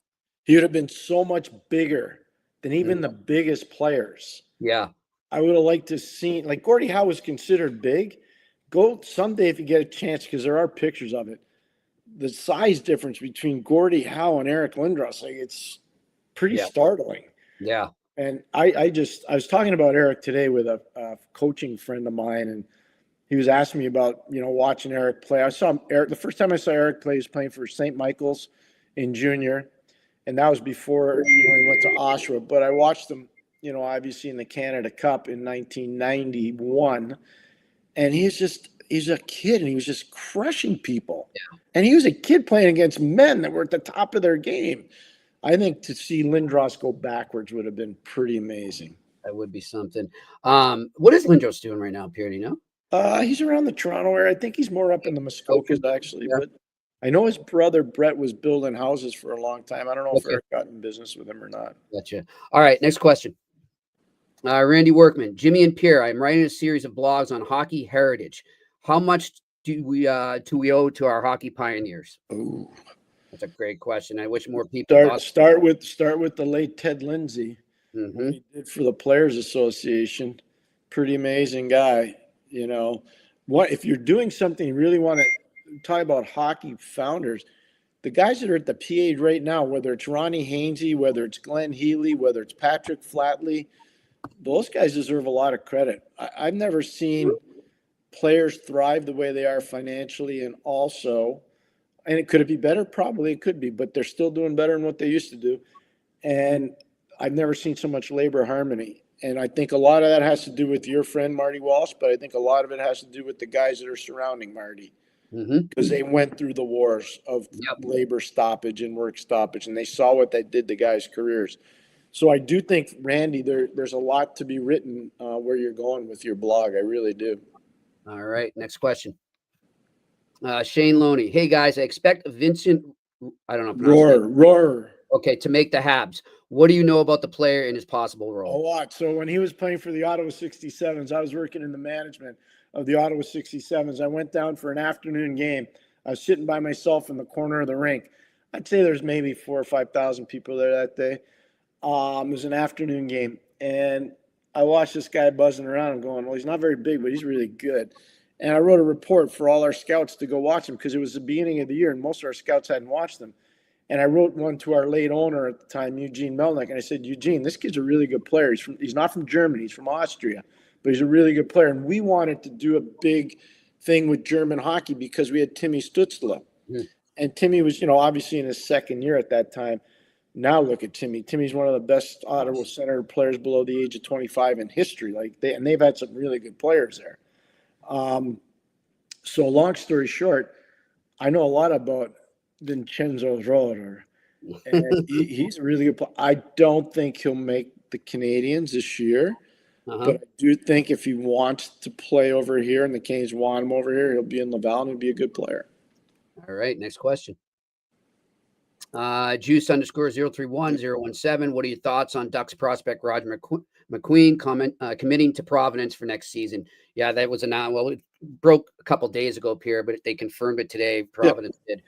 He would have been so much bigger than even the biggest players. Yeah. I would have liked to have seen, like Gordie Howe was considered big. Go someday if you get a chance, because there are pictures of it. The size difference between Gordie Howe and Eric Lindros, like it's pretty startling. Yeah. And I was talking about Eric today with a coaching friend of mine, and he was asking me about, watching Eric play. I saw Eric, the first time I saw Eric play, he was playing for St. Michael's in junior. And that was before he went to Oshawa. But I watched him, obviously in the Canada Cup in 1991. And he's a kid, and he was just crushing people. Yeah. And he was a kid playing against men that were at the top of their game. I think to see Lindros go backwards would have been pretty amazing. That would be something. What is Lindros doing right now, Pierre? Do you know? He's around the Toronto area. I think he's more up in the Muskokas, actually. Yeah. But I know his brother Brett was building houses for a long time. I don't know if Eric got in business with him or not. Gotcha. All right, next question. Randy Workman, Jimmy and Pierre. I'm writing a series of blogs on hockey heritage. How much do we owe to our hockey pioneers? Ooh, that's a great question. I wish more people start with the late Ted Lindsay. What he did for the Players Association. Pretty amazing guy. What if you're doing something you really want to talk about hockey founders, the guys that are at the PA right now, whether it's Ronnie Hainsey, whether it's Glenn Healy, whether it's Patrick Flatley, those guys deserve a lot of credit. I've never seen players thrive the way they are financially, and also, and could it be better? Probably it could be, but they're still doing better than what they used to do. And I've never seen so much labor harmony. And I think a lot of that has to do with your friend Marty Walsh, but I think a lot of it has to do with the guys that are surrounding Marty. Because they went through the wars of labor stoppage and work stoppage, and they saw what that did to guys' careers. So I do think, Randy, there's a lot to be written where you're going with your blog. I really do. All right, next question. Shane Loney. Hey, guys, I expect Vincent, I don't know. Roar. Okay, to make the Habs. What do you know about the player and his possible role? A lot. So when he was playing for the Ottawa 67s, I was working in the management of the Ottawa 67s. I went down for an afternoon game. I was sitting by myself in the corner of the rink. I'd say there's maybe 4,000 or 5,000 people there that day. It was an afternoon game, and I watched this guy buzzing around and going, well, he's not very big, but he's really good. And I wrote a report for all our scouts to go watch him because it was the beginning of the year, and most of our scouts hadn't watched him. And I wrote one to our late owner at the time, Eugene Melnick, and I said, Eugene, this kid's a really good player. He's not from Germany. He's from Austria. But he's a really good player. And we wanted to do a big thing with German hockey because we had Timmy Stutzla. And Timmy was, obviously in his second year at that time. Now look at Timmy. Timmy's one of the best Ottawa Senator players below the age of 25 in history. And they've had some really good players there. So long story short, I know a lot about Vincenzo Rohrer. And he's a really good player. I don't think he'll make the Canadians this year. But I do think if he wants to play over here and the Canes want him over here, he'll be in Laval and he'll be a good player. All right, next question. Juice _031017. What are your thoughts on Ducks prospect Roger McQueen committing to Providence for next season? Yeah, that was announced. Well, it broke a couple days ago, Pierre, but they confirmed it today. Providence did.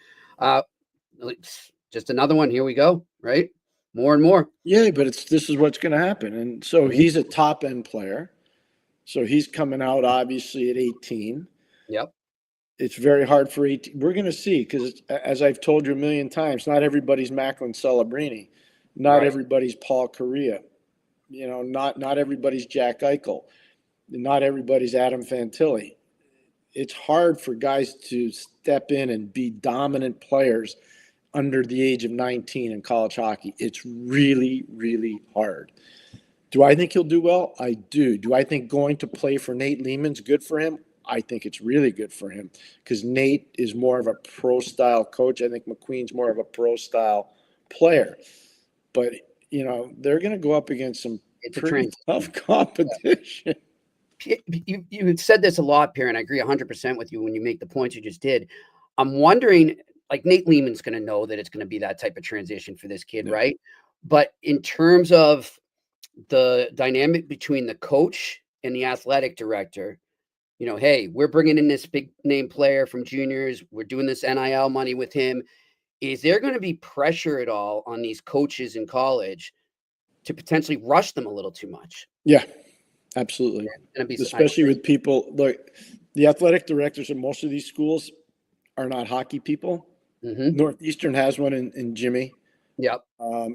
Just another one. Here we go. Right. More and more. Yeah, but this is what's going to happen. And so he's a top end player. So he's coming out obviously at 18. Yep. It's very hard for 18. We're going to see, because as I've told you a million times, not everybody's Macklin Celebrini. Not everybody's Paul Correa. Not everybody's Jack Eichel. Not everybody's Adam Fantilli. It's hard for guys to step in and be dominant players under the age of 19 in college hockey. It's really, really hard. Do I think he'll do well? I do. Do I think going to play for Nate Lehman's good for him? I think it's really good for him because Nate is more of a pro-style coach. I think McQueen's more of a pro-style player. But, they're going to go up against some pretty tough competition. You said this a lot, Pierre, and I agree 100% with you when you make the points you just did. I'm wondering, like, Nate Lehman's going to know that it's going to be that type of transition for this kid, right? But in terms of the dynamic between the coach and the athletic director, hey, we're bringing in this big name player from juniors. We're doing this NIL money with him. Is there going to be pressure at all on these coaches in college to potentially rush them a little too much? Yeah, absolutely. Especially with people like the athletic directors of most of these schools are not hockey people. Mm-hmm. Northeastern has one in Jimmy. Yep.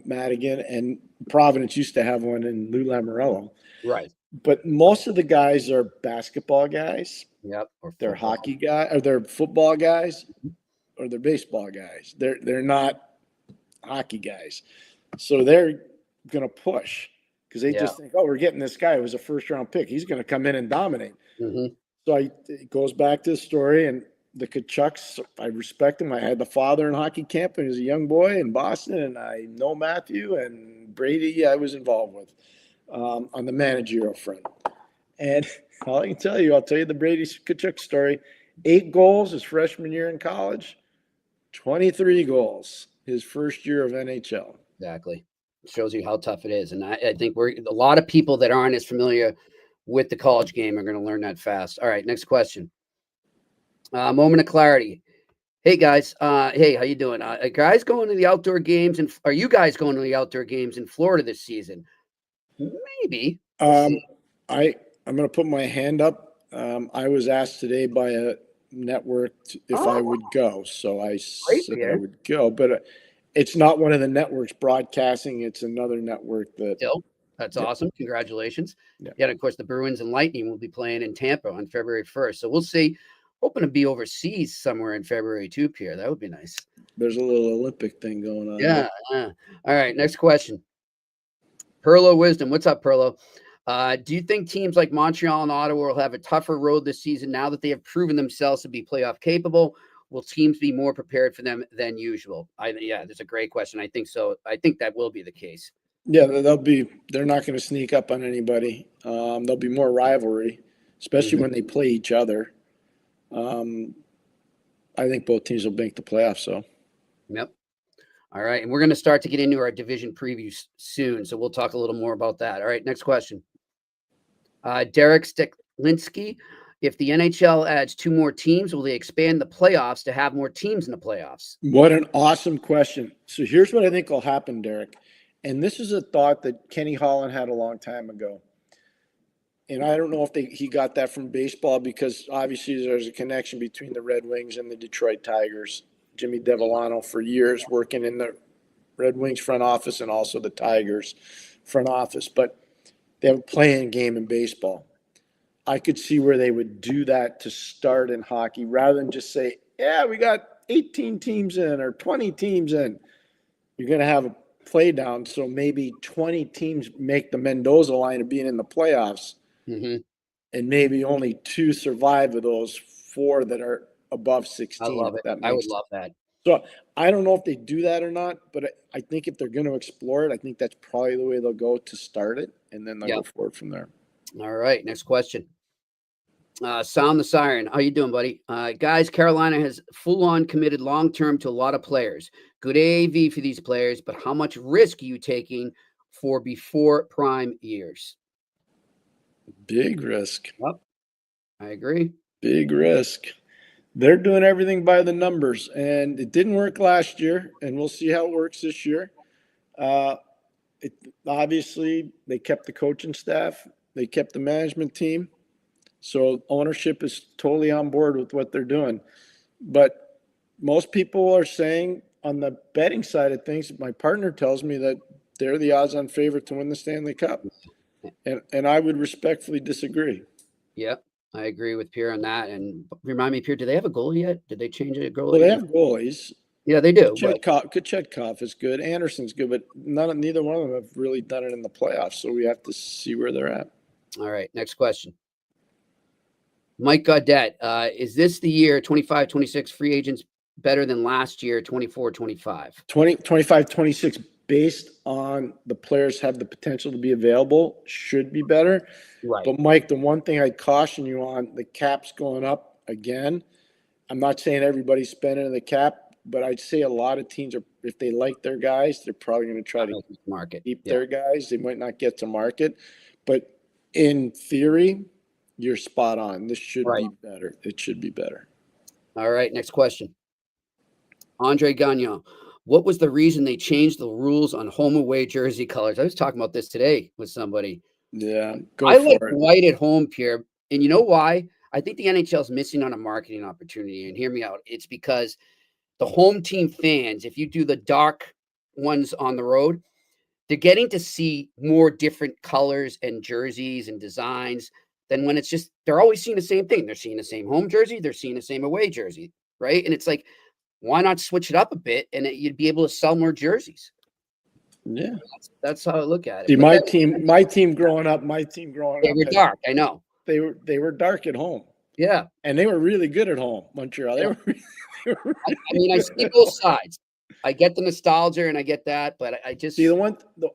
Madigan, and Providence used to have one in Lou Lamorello. Right. But most of the guys are basketball guys. Yep. Or they're hockey guys, or they're football guys, or they're baseball guys. They're not hockey guys. So they're going to push because they just think, we're getting this guy who was a first-round pick. He's going to come in and dominate. Mm-hmm. So it goes back to the story, and the Kachucks, I respect him. I had the father in hockey camp when he was a young boy in Boston, and I know Matthew and Brady I was involved with on the managerial front. And all I can tell you, I'll tell you the Brady Kachuk story. 8 goals his freshman year in college, 23 goals his first year of NHL. Exactly. It shows you how tough it is. And I think a lot of people that aren't as familiar with the college game are going to learn that fast. All right, next question. Moment of clarity. Hey guys, hey, how you doing? Guys going to the outdoor games, and are you guys going to the outdoor games in Florida this season? Maybe. I'm going to put my hand up. I was asked today by a network if I would go, so I said I would go. But it's not one of the networks broadcasting; it's another network that. Still, that's awesome. Congratulations. Yeah. And of course, the Bruins and Lightning will be playing in Tampa on February 1st. So we'll see. Hoping to be overseas somewhere in February too, Pierre. That would be nice. There's a little Olympic thing going on. Yeah. All right. Next question. Perlo Wisdom. What's up, Perlo? Do you think teams like Montreal and Ottawa will have a tougher road this season now that they have proven themselves to be playoff capable? Will teams be more prepared for them than usual? That's a great question. I think so. I think that will be the case. Yeah, they're not going to sneak up on anybody. There'll be more rivalry, especially when they play each other. I think both teams will make the playoffs. So, yep. All right, and we're going to start to get into our division previews soon, so we'll talk a little more about that. All right, next question. Derek Steklinski, if the NHL adds 2 more teams, will they expand the playoffs to have more teams in the playoffs? What an awesome question. So here's what I think will happen, Derek. And this is a thought that Kenny Holland had a long time ago. And I don't know if he got that from baseball, because obviously there's a connection between the Red Wings and the Detroit Tigers. Jimmy Devellano for years working in the Red Wings front office and also the Tigers front office. But they have a playing game in baseball. I could see where they would do that to start in hockey rather than just say, yeah, we got 18 teams in or 20 teams in. You're going to have a play down. So maybe 20 teams make the Mendoza line of being in the playoffs. Mm-hmm. And maybe only 2 survive of those 4 that are above 16. I love it. I would love that. So I don't know if they do that or not, but I think if they're going to explore it, I think that's probably the way they'll go to start it, and then they'll go forward from there. All right, next question. Sound the siren. How you doing, buddy? Guys, Carolina has full-on committed long-term to a lot of players. Good AAV for these players, but how much risk are you taking for before prime years? Big risk. Yep. I agree. Big risk. They're doing everything by the numbers, and it didn't work last year, and we'll see how it works this year. Obviously, they kept the coaching staff. They kept the management team. So ownership is totally on board with what they're doing. But most people are saying on the betting side of things, my partner tells me that they're the odds-on favorite to win the Stanley Cup. And I would respectfully disagree. Yep, I agree with Pierre on that. And remind me, Pierre, do they have a goalie yet? Did they change it? Well, they have goalies. Yeah, they do. Kachetkov is good. Anderson's good, but neither one of them have really done it in the playoffs. So we have to see where they're at. All right, next question. Mike Gaudette, is this the year 25-26 free agents better than last year 24-25? 25-26 based on the players have the potential to be available should be better. Right. But Mike, the one thing I'd caution you on, the cap's going up again. I'm not saying everybody's spending the cap, but I'd say a lot of teams are, if they like their guys, they're probably going to try to keep their guys. They might not get to market, but in theory, you're spot on. This should Right. be better. It should be better. All right, next question. Andre Gagnon, what was the reason they changed the rules on home away jersey colors? I was talking about this today with somebody. Yeah, go I for like it. white at home, Pierre. And you know why? I think the NHL is missing on a marketing opportunity. And hear me out. It's because the home team fans, if you do the dark ones on the road, they're getting to see more different colors and jerseys and designs than when it's just, they're always seeing the same thing. They're seeing the same home jersey. They're seeing the same away jersey, right? And it's like, why not switch it up a bit and you'd be able to sell more jerseys? Yeah. That's how I look at it. See, But my team growing up, they were dark. I know. they were dark at home. Yeah. And they were really good at home, Montreal. They were I mean, I see both sides. I get the nostalgia and I get that, but I just see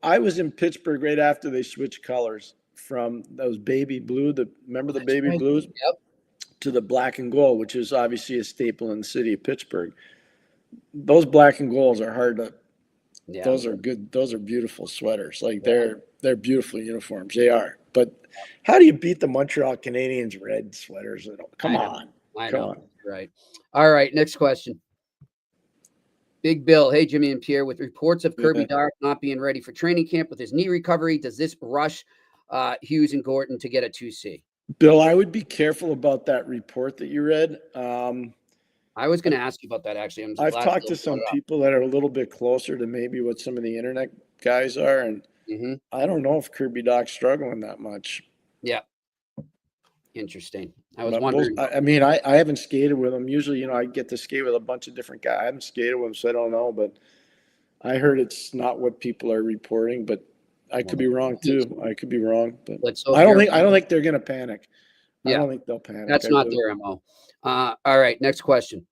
I was in Pittsburgh right after they switched colors from those baby blue, remember the baby blues? Yep. To the black and gold, which is obviously a staple in the city of Pittsburgh. Those black and golds are hard to Yeah. those are good, those are beautiful sweaters. Like they're beautiful uniforms. They are. But how do you beat the Montreal Canadiens red sweaters? Come on. I Come know. on. Right. All right. Next question. Big Bill. Hey, Jimmy and Pierre. With reports of Kirby Dach not being ready for training camp with his knee recovery, does this rush Hughes and Gordon to get a 2C? Bill, I would be careful about that report that you read. I was going to ask you about that, actually. I've talked to some people that are a little bit closer to maybe what some of the internet guys are, and I don't know if Kirby Dach's struggling that much. Yeah. Interesting. I was wondering. I mean, I haven't skated with him. Usually, I get to skate with a bunch of different guys. I haven't skated with him, so I don't know. But I heard it's not what people are reporting. But I could be wrong too. I could be wrong. But I don't think they're going to panic. Yeah. I don't think they'll panic. That's not their MO. All right. Next question.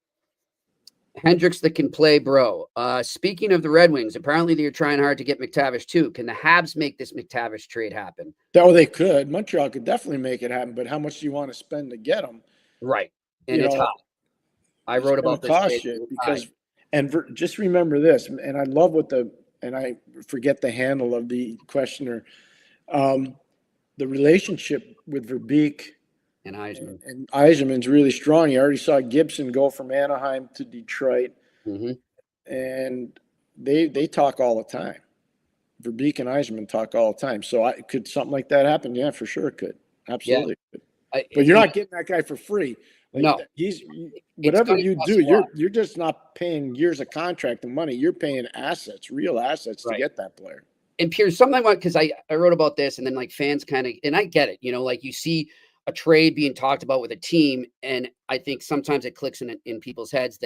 Hendricks that can play, bro. Speaking of the Red Wings, apparently they're trying hard to get McTavish too. Can the Habs make this McTavish trade happen? Oh, they could. Montreal could definitely make it happen, but how much do you want to spend to get them? Right, and it's hot. I wrote about this just remember this, and I love and I forget the handle of the questioner. The relationship with Verbeek and Yzerman. And Yzerman's really strong. You already saw Gibson go from Anaheim to Detroit, and they talk all the time. Verbeek and Yzerman talk all the time. So could something like that happen? Yeah, for sure it could. Absolutely. Yeah. But you're not getting that guy for free. Like, no, he's whatever you do. You're just not paying years of contract and money. You're paying assets, real assets, to get that player. And Pierce, something I want, because I wrote about this, and then like fans kind of, and I get it. Like you see a trade being talked about with a team, and I think sometimes it clicks in people's heads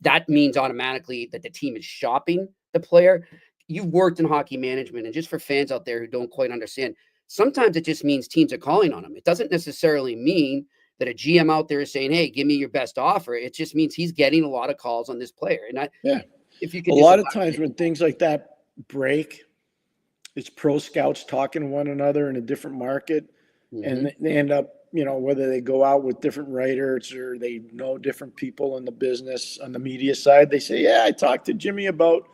that means automatically that the team is shopping the player. You've worked in hockey management, and just for fans out there who don't quite understand, sometimes it just means teams are calling on him. It doesn't necessarily mean that a GM out there is saying, "Hey, give me your best offer." It just means he's getting a lot of calls on this player. And if you can, a lot of times when things like that break, it's pro scouts talking to one another in a different market, and they end up, whether they go out with different writers or they know different people in the business on the media side, they say, "Yeah, I talked to Jimmy about,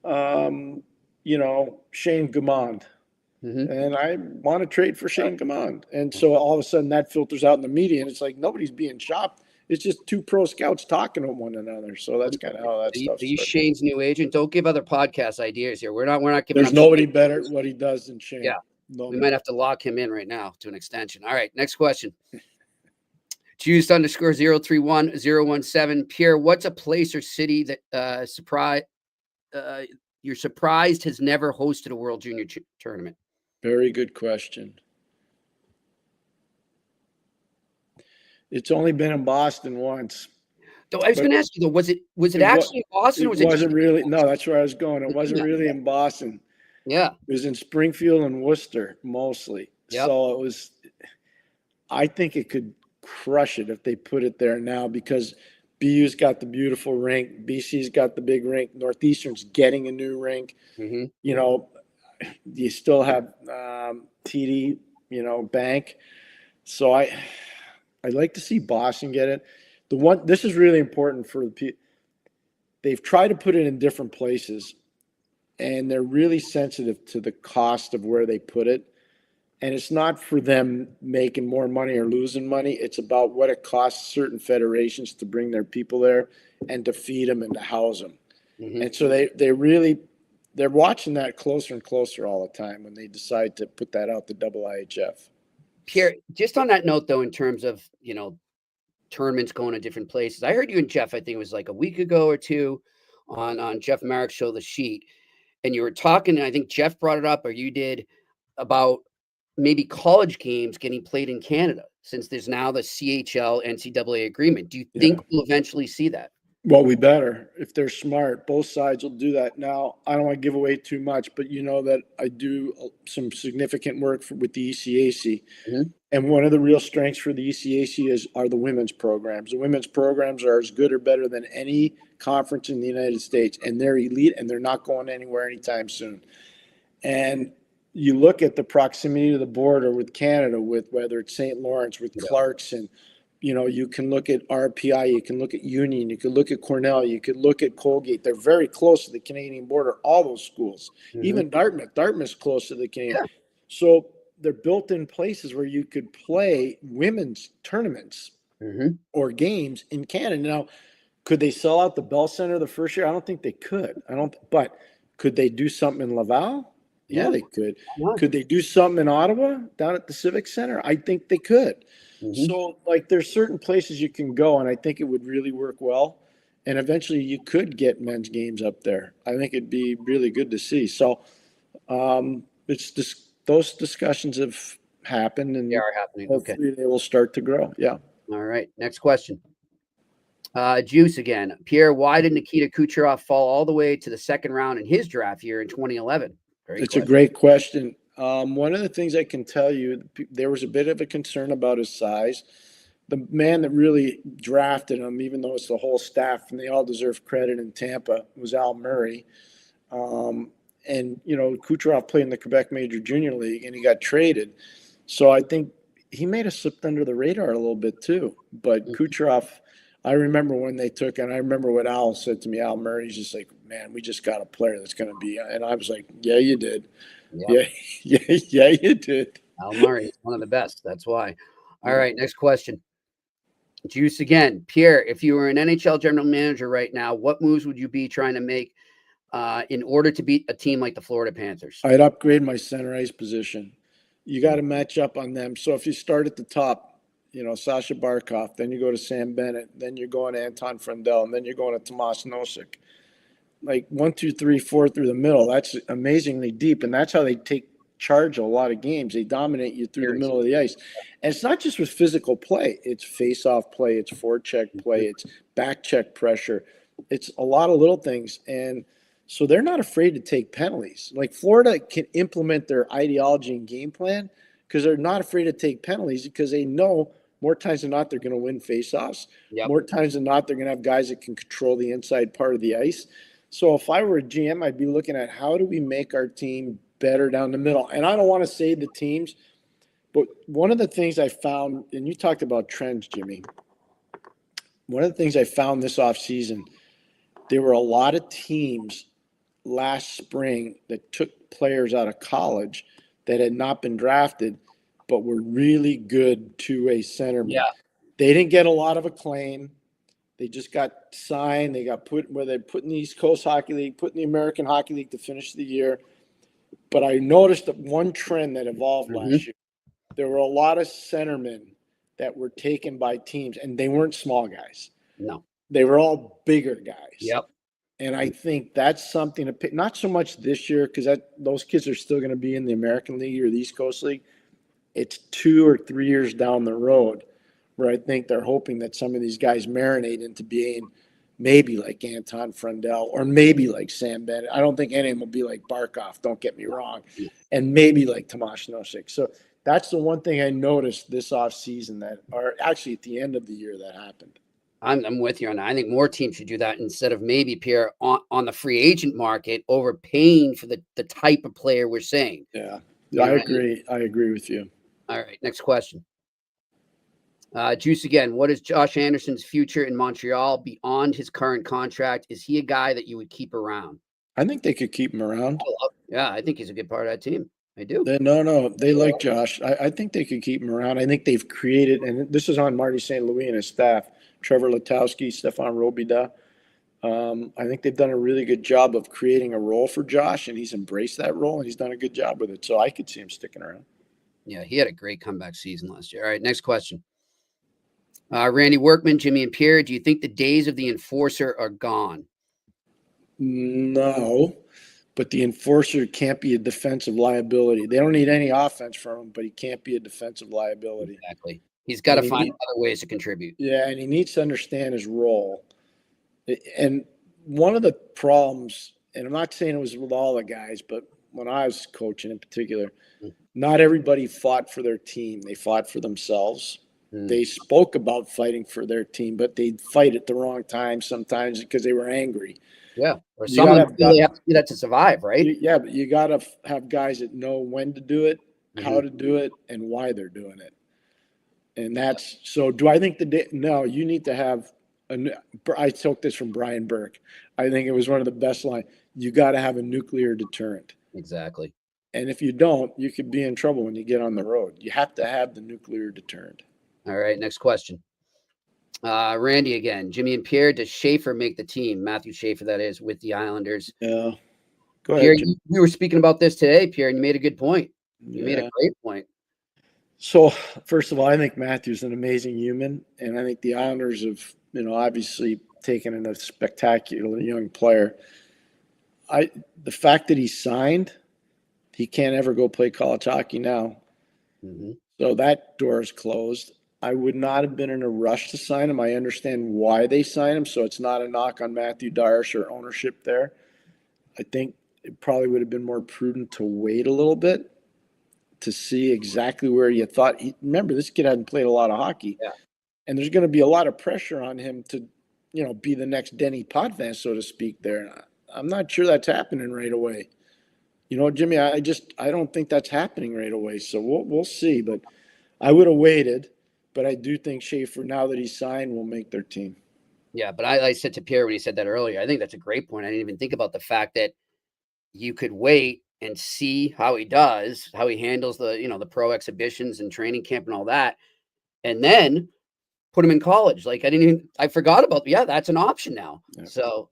Shane Gaumond. And I want to trade for Shane Gaumond." And so all of a sudden that filters out in the media, and it's like nobody's being shopped. It's just two pro scouts talking to one another. So that's kind of how that stuff. Are you Shane's new agent? Don't give other podcast ideas here. We're not giving. There's nobody better at what he does than Shane. Yeah, we might have to lock him in right now to an extension. All right, next question. Juiced _031017. Pierre, what's a place or city that you're surprised has never hosted a World Junior tournament? Very good question. It's only been in Boston once. Though I was going to ask you though, was it actually in Boston? It wasn't really. No, that's where I was going. It wasn't really in Boston. Yeah, it was in Springfield and Worcester mostly. Yep. So it was. I think it could crush it if they put it there now, because BU's got the beautiful rink, BC's got the big rink, Northeastern's getting a new rink. You still have TD, Bank. So I'd like to see Boston get it. This is really important for the people. They've tried to put it in different places, and they're really sensitive to the cost of where they put it. And it's not for them making more money or losing money. It's about what it costs certain federations to bring their people there and to feed them and to house them. And so they're watching that closer and closer all the time when they decide to put that out, the IIHF. Pierre, just on that note, though, in terms of, tournaments going to different places, I heard you and Jeff, I think it was like a week ago or two, on Jeff Merrick's show, The Sheet, and you were talking, and I think Jeff brought it up, or you did, about maybe college games getting played in Canada, since there's now the CHL NCAA agreement. Do you think we'll eventually see that? Well, we better. If they're smart, both sides will do that. Now, I don't want to give away too much, but you know that I do some significant work with the ECAC. And one of the real strengths for the ECAC are the women's programs. The women's programs are as good or better than any conference in the United States, and they're elite, and they're not going anywhere anytime soon. And you look at the proximity to the border with Canada, with whether it's St. Lawrence, with Clarkson, you can look at RPI, you can look at Union, you can look at Cornell, you could look at Colgate. They're very close to the Canadian border, all those schools. Even Dartmouth's close to the Canadian. So they're built in places where you could play women's tournaments or games in Canada. Now, could they sell out the Bell Center the first year? I don't think they could. But could they do something in Laval? Yeah, they could. Could they do something in Ottawa down at the Civic Center? I think they could. So, there's certain places you can go, and I think it would really work well. And eventually you could get men's games up there. I think it'd be really good to see. So it's just those discussions have happened, and They are happening. hopefully they will start to grow. Yeah. All right. Next question. Juice again. Pierre, why did Nikita Kucherov fall all the way to the second round in his draft year in 2011? It's a great question. One of the things I can tell you, there was a bit of a concern about his size. The man that really drafted him, even though it's the whole staff and they all deserve credit in Tampa, was Al Murray. And Kucherov played in the Quebec Major Junior League, and he got traded. So I think he may have slipped under the radar a little bit too. But Kucherov, I remember when they took, and I remember what Al said to me. Al Murray's just like, man, we just got a player that's going to be. And I was like, yeah, you did. Yeah, you did. Al Murray is one of the best. That's why. All right, next question. Juice again. Pierre, if you were an NHL general manager right now, what moves would you be trying to make in order to beat a team like the Florida Panthers? I'd upgrade my center ice position. You got to match up on them. So if you start at the top, Sasha Barkov, then you go to Sam Bennett, then you're going to Anton Frundell, and then you're going to Tomas Nosek. Like 1, 2, 3, 4 through the middle. That's amazingly deep, and that's how they take charge of a lot of games. They dominate you through the middle of the ice. And it's not just with physical play. It's face-off play. It's forecheck play. It's back-check pressure. It's a lot of little things. And so they're not afraid to take penalties. Like Florida can implement their ideology and game plan because they're not afraid to take penalties because they know more times than not they're going to win face-offs. More times than not they're going to have guys that can control the inside part of the ice. So if I were a GM, I'd be looking at how do we make our team better down the middle. And I don't want to say the teams, but one of the things I found, and you talked about trends, Jimmy. One of the things I found this offseason, there were a lot of teams last spring that took players out of college that had not been drafted, but were really good two-way centermen. Yeah. They didn't get a lot of acclaim. They just got signed. They got put in the East Coast Hockey League, put in the American Hockey League to finish the year. But I noticed that one trend that evolved last year. There were a lot of centermen that were taken by teams, and they weren't small guys. No. They were all bigger guys. Yep. And I think that's something to pick. Not so much this year because those kids are still going to be in the American League or the East Coast League. It's 2 or 3 years down the road where I think they're hoping that some of these guys marinate into being maybe like Anton Frundell or maybe like Sam Bennett. I don't think any of them will be like Barkov, don't get me wrong, and maybe like Tomas Nosek. So that's the one thing I noticed this offseason or actually at the end of the year that happened. I'm with you on that. I think more teams should do that instead of maybe, Pierre, on the free agent market, overpaying for the type of player we're saying. Yeah, I agree. I agree with you. All right, next question. Juice again. What is Josh Anderson's future in Montreal beyond his current contract? Is he a guy that you would keep around? I think they could keep him around. Yeah, I think he's a good part of that team. I do. No, they like Josh. I think they could keep him around. I think they've created, and this is on Marty St. Louis and his staff, Trevor Letowski, Stefan Robida. I think they've done a really good job of creating a role for Josh, and he's embraced that role, and he's done a good job with it. So I could see him sticking around. Yeah, he had a great comeback season last year. All right, next question. Randy Workman, Jimmy and Pierre, do you think the days of the enforcer are gone? No, but the enforcer can't be a defensive liability. They don't need any offense from him, but he can't be a defensive liability. Exactly. He's got to find other ways to contribute. Yeah, and he needs to understand his role. And one of the problems, and I'm not saying it was with all the guys, but when I was coaching in particular, not everybody fought for their team. They fought for themselves. They spoke about fighting for their team, but they'd fight at the wrong time sometimes because they were angry. Yeah, or someone really have to do that to survive, right? Yeah, but you got to have guys that know when to do it, how to do it, and why they're doing it. And that's so. Do I think no? You need to have. I took this from Brian Burke. I think it was one of the best lines. You got to have a nuclear deterrent. Exactly. And if you don't, you could be in trouble when you get on the road. You have to have the nuclear deterrent. All right, next question. Randy again. Jimmy and Pierre, does Schaefer make the team? Matthew Schaefer, that is, with the Islanders. Yeah. Go ahead. Pierre, you were speaking about this today, Pierre, and you made a good point. You made a great point. So, first of all, I think Matthew's an amazing human, and I think the Islanders have, obviously taken in a spectacular young player. The fact that he signed, he can't ever go play college hockey now. So that door is closed. I would not have been in a rush to sign him. I understand why they signed him, so it's not a knock on Matthew Darsh or ownership there. I think it probably would have been more prudent to wait a little bit to see exactly where you thought. Remember, this kid hadn't played a lot of hockey. Yeah. And there's going to be a lot of pressure on him to, be the next Denny Potvin, so to speak there. I'm not sure that's happening right away. Jimmy, I don't think that's happening right away. So we'll see. But I would have waited. But I do think Schaefer, now that he's signed, will make their team. Yeah, but I said to Pierre when he said that earlier, I think that's a great point. I didn't even think about the fact that you could wait and see how he does, how he handles the pro exhibitions and training camp and all that, and then put him in college. I forgot about, that's an option now. Yeah. So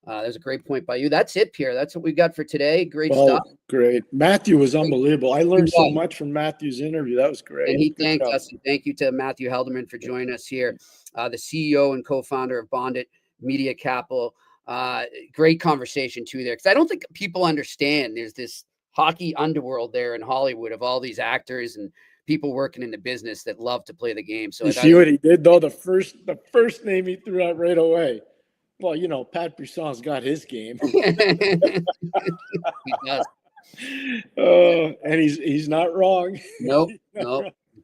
there's a great point by you. That's it, Pierre. That's what we got for today. Great stuff. Great. Matthew was unbelievable. I learned so much from Matthew's interview. That was great. And he thanked us. And thank you to Matthew Helderman for joining us here, the CEO and co-founder of BondIt Media Capital. Great conversation too there, because I don't think people understand there's this hockey underworld there in Hollywood of all these actors and people working in the business that love to play the game. So you see what he did though? The first name he threw out right away. Well, Pat Brisson's got his game. He does. And he's not wrong. Nope.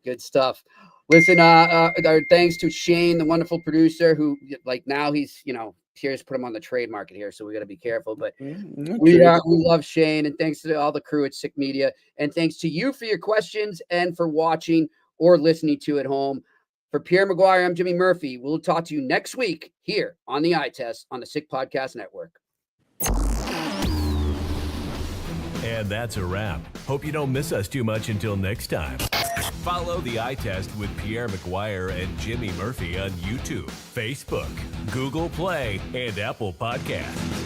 Good stuff. Listen, our thanks to Shane, the wonderful producer, who now he's Pierre's put him on the trade market here, so we got to be careful. But we love Shane, and thanks to all the crew at Sick Media, and thanks to you for your questions and for watching or listening to at home. For Pierre McGuire, I'm Jimmy Murphy. We'll talk to you next week here on the Eye Test on the Sick Podcast Network. And that's a wrap. Hope you don't miss us too much until next time. Follow the Eye Test with Pierre McGuire and Jimmy Murphy on YouTube, Facebook, Google Play, and Apple Podcasts.